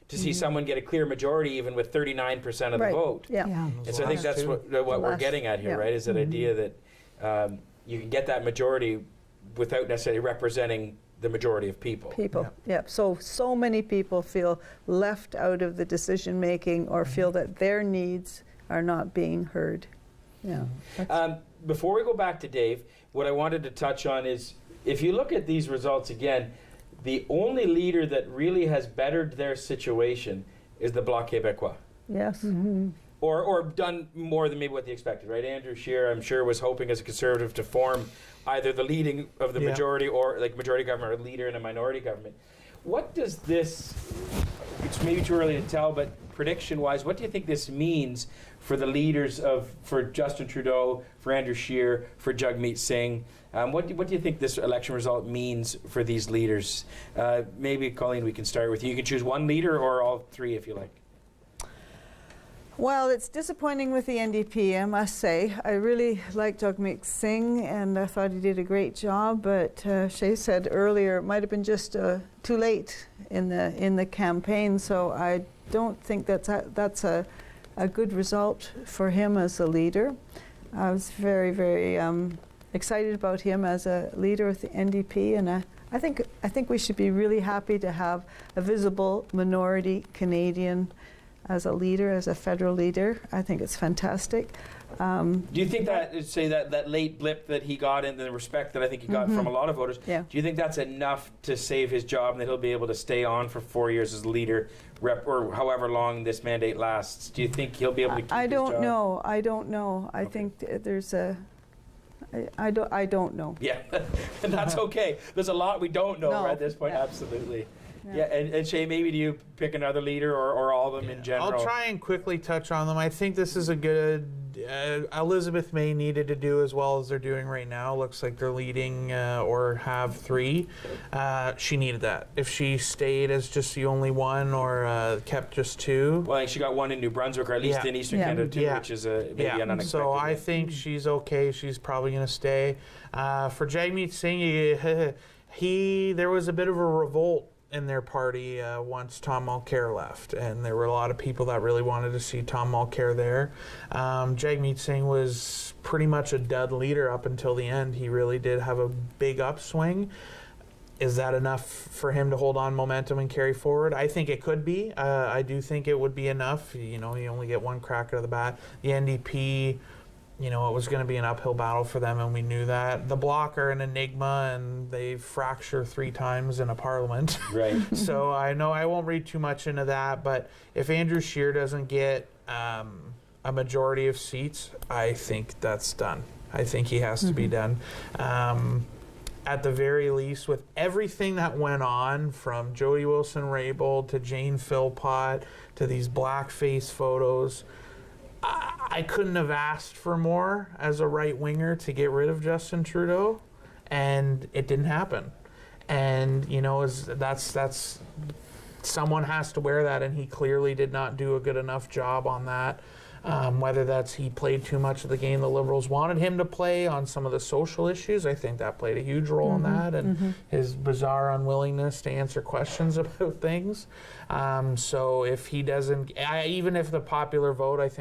[SPEAKER 2] To see someone get a clear majority even with 39% of the vote. And so I think that's what we're getting at here, right? Is that idea that you can get that majority without necessarily representing the majority of people.
[SPEAKER 5] So many people feel left out of the decision making or feel that their needs are not being heard.
[SPEAKER 2] Before we go back to Dave, what I wanted to touch on is, if you look at these results again, the only leader that really has bettered their situation is the Bloc Québécois.
[SPEAKER 5] Yes.
[SPEAKER 2] Or done more than maybe what they expected, right? Andrew Scheer, I'm sure, was hoping as a Conservative to form either the leading of the majority or like majority government or leader in a minority government. What does this, it's maybe too early to tell, but prediction-wise, what do you think this means for the leaders for Justin Trudeau, for Andrew Scheer, for Jagmeet Singh? What do you think this election result means for these leaders? Maybe, Colleen, we can start with you. You can choose one leader or all three if you like.
[SPEAKER 5] Well, it's disappointing with the NDP, I must say. I really like Jagmeet Singh, and I thought he did a great job. But Shay said earlier it might have been just too late in the campaign. So I don't think that's a good result for him as a leader. I was very, very excited about him as a leader of the NDP, and I think we should be really happy to have a visible minority Canadian as a leader, as a federal leader. I think it's fantastic.
[SPEAKER 2] Do you think that late blip that he got and the respect that I think he got from a lot of voters, do you think that's enough to save his job and that he'll be able to stay on for 4 years as leader, or however long this mandate lasts? Do you think he'll be able to keep his job?
[SPEAKER 5] I don't know. I think there's I don't know.
[SPEAKER 2] Yeah, and that's okay. There's a lot we don't know at this point, absolutely. Yeah, and Shay, maybe do you pick another leader or all of them in general?
[SPEAKER 4] I'll try and quickly touch on them. I think this is a good, Elizabeth May needed to do as well as they're doing right now. Looks like they're leading or have three. She needed that. If she stayed as just the only one or kept just two.
[SPEAKER 2] Well, I think she got one in New Brunswick, or at least in Eastern Canada too, which is maybe an unexpected.
[SPEAKER 4] So I think she's okay. She's probably going to stay. For Jagmeet Singh, there was a bit of a revolt in their party once Tom Mulcair left, and there were a lot of people that really wanted to see Tom Mulcair there. Jagmeet Singh was pretty much a dud leader up until the end. He really did have a big upswing. Is that enough for him to hold on momentum and carry forward? I think it could be. I do think it would be enough. You only get one crack out of the bat. The NDP, it was going to be an uphill battle for them, and we knew that. The Bloc are an enigma, and they fracture 3 times in a parliament.
[SPEAKER 2] Right.
[SPEAKER 4] So I know I won't read too much into that, but if Andrew Scheer doesn't get a majority of seats, I think that's done. I think he has to be done. At the very least, with everything that went on, from Jody Wilson-Raybould to Jane Philpott to these blackface photos, I couldn't have asked for more as a right winger to get rid of Justin Trudeau, and it didn't happen. And you know, that's someone has to wear that, and he clearly did not do a good enough job on that. Whether that's he played too much of the game the Liberals wanted him to play on some of the social issues, I think that played a huge role in that, and his bizarre unwillingness to answer questions about things. So if he doesn't, even if the popular vote, I think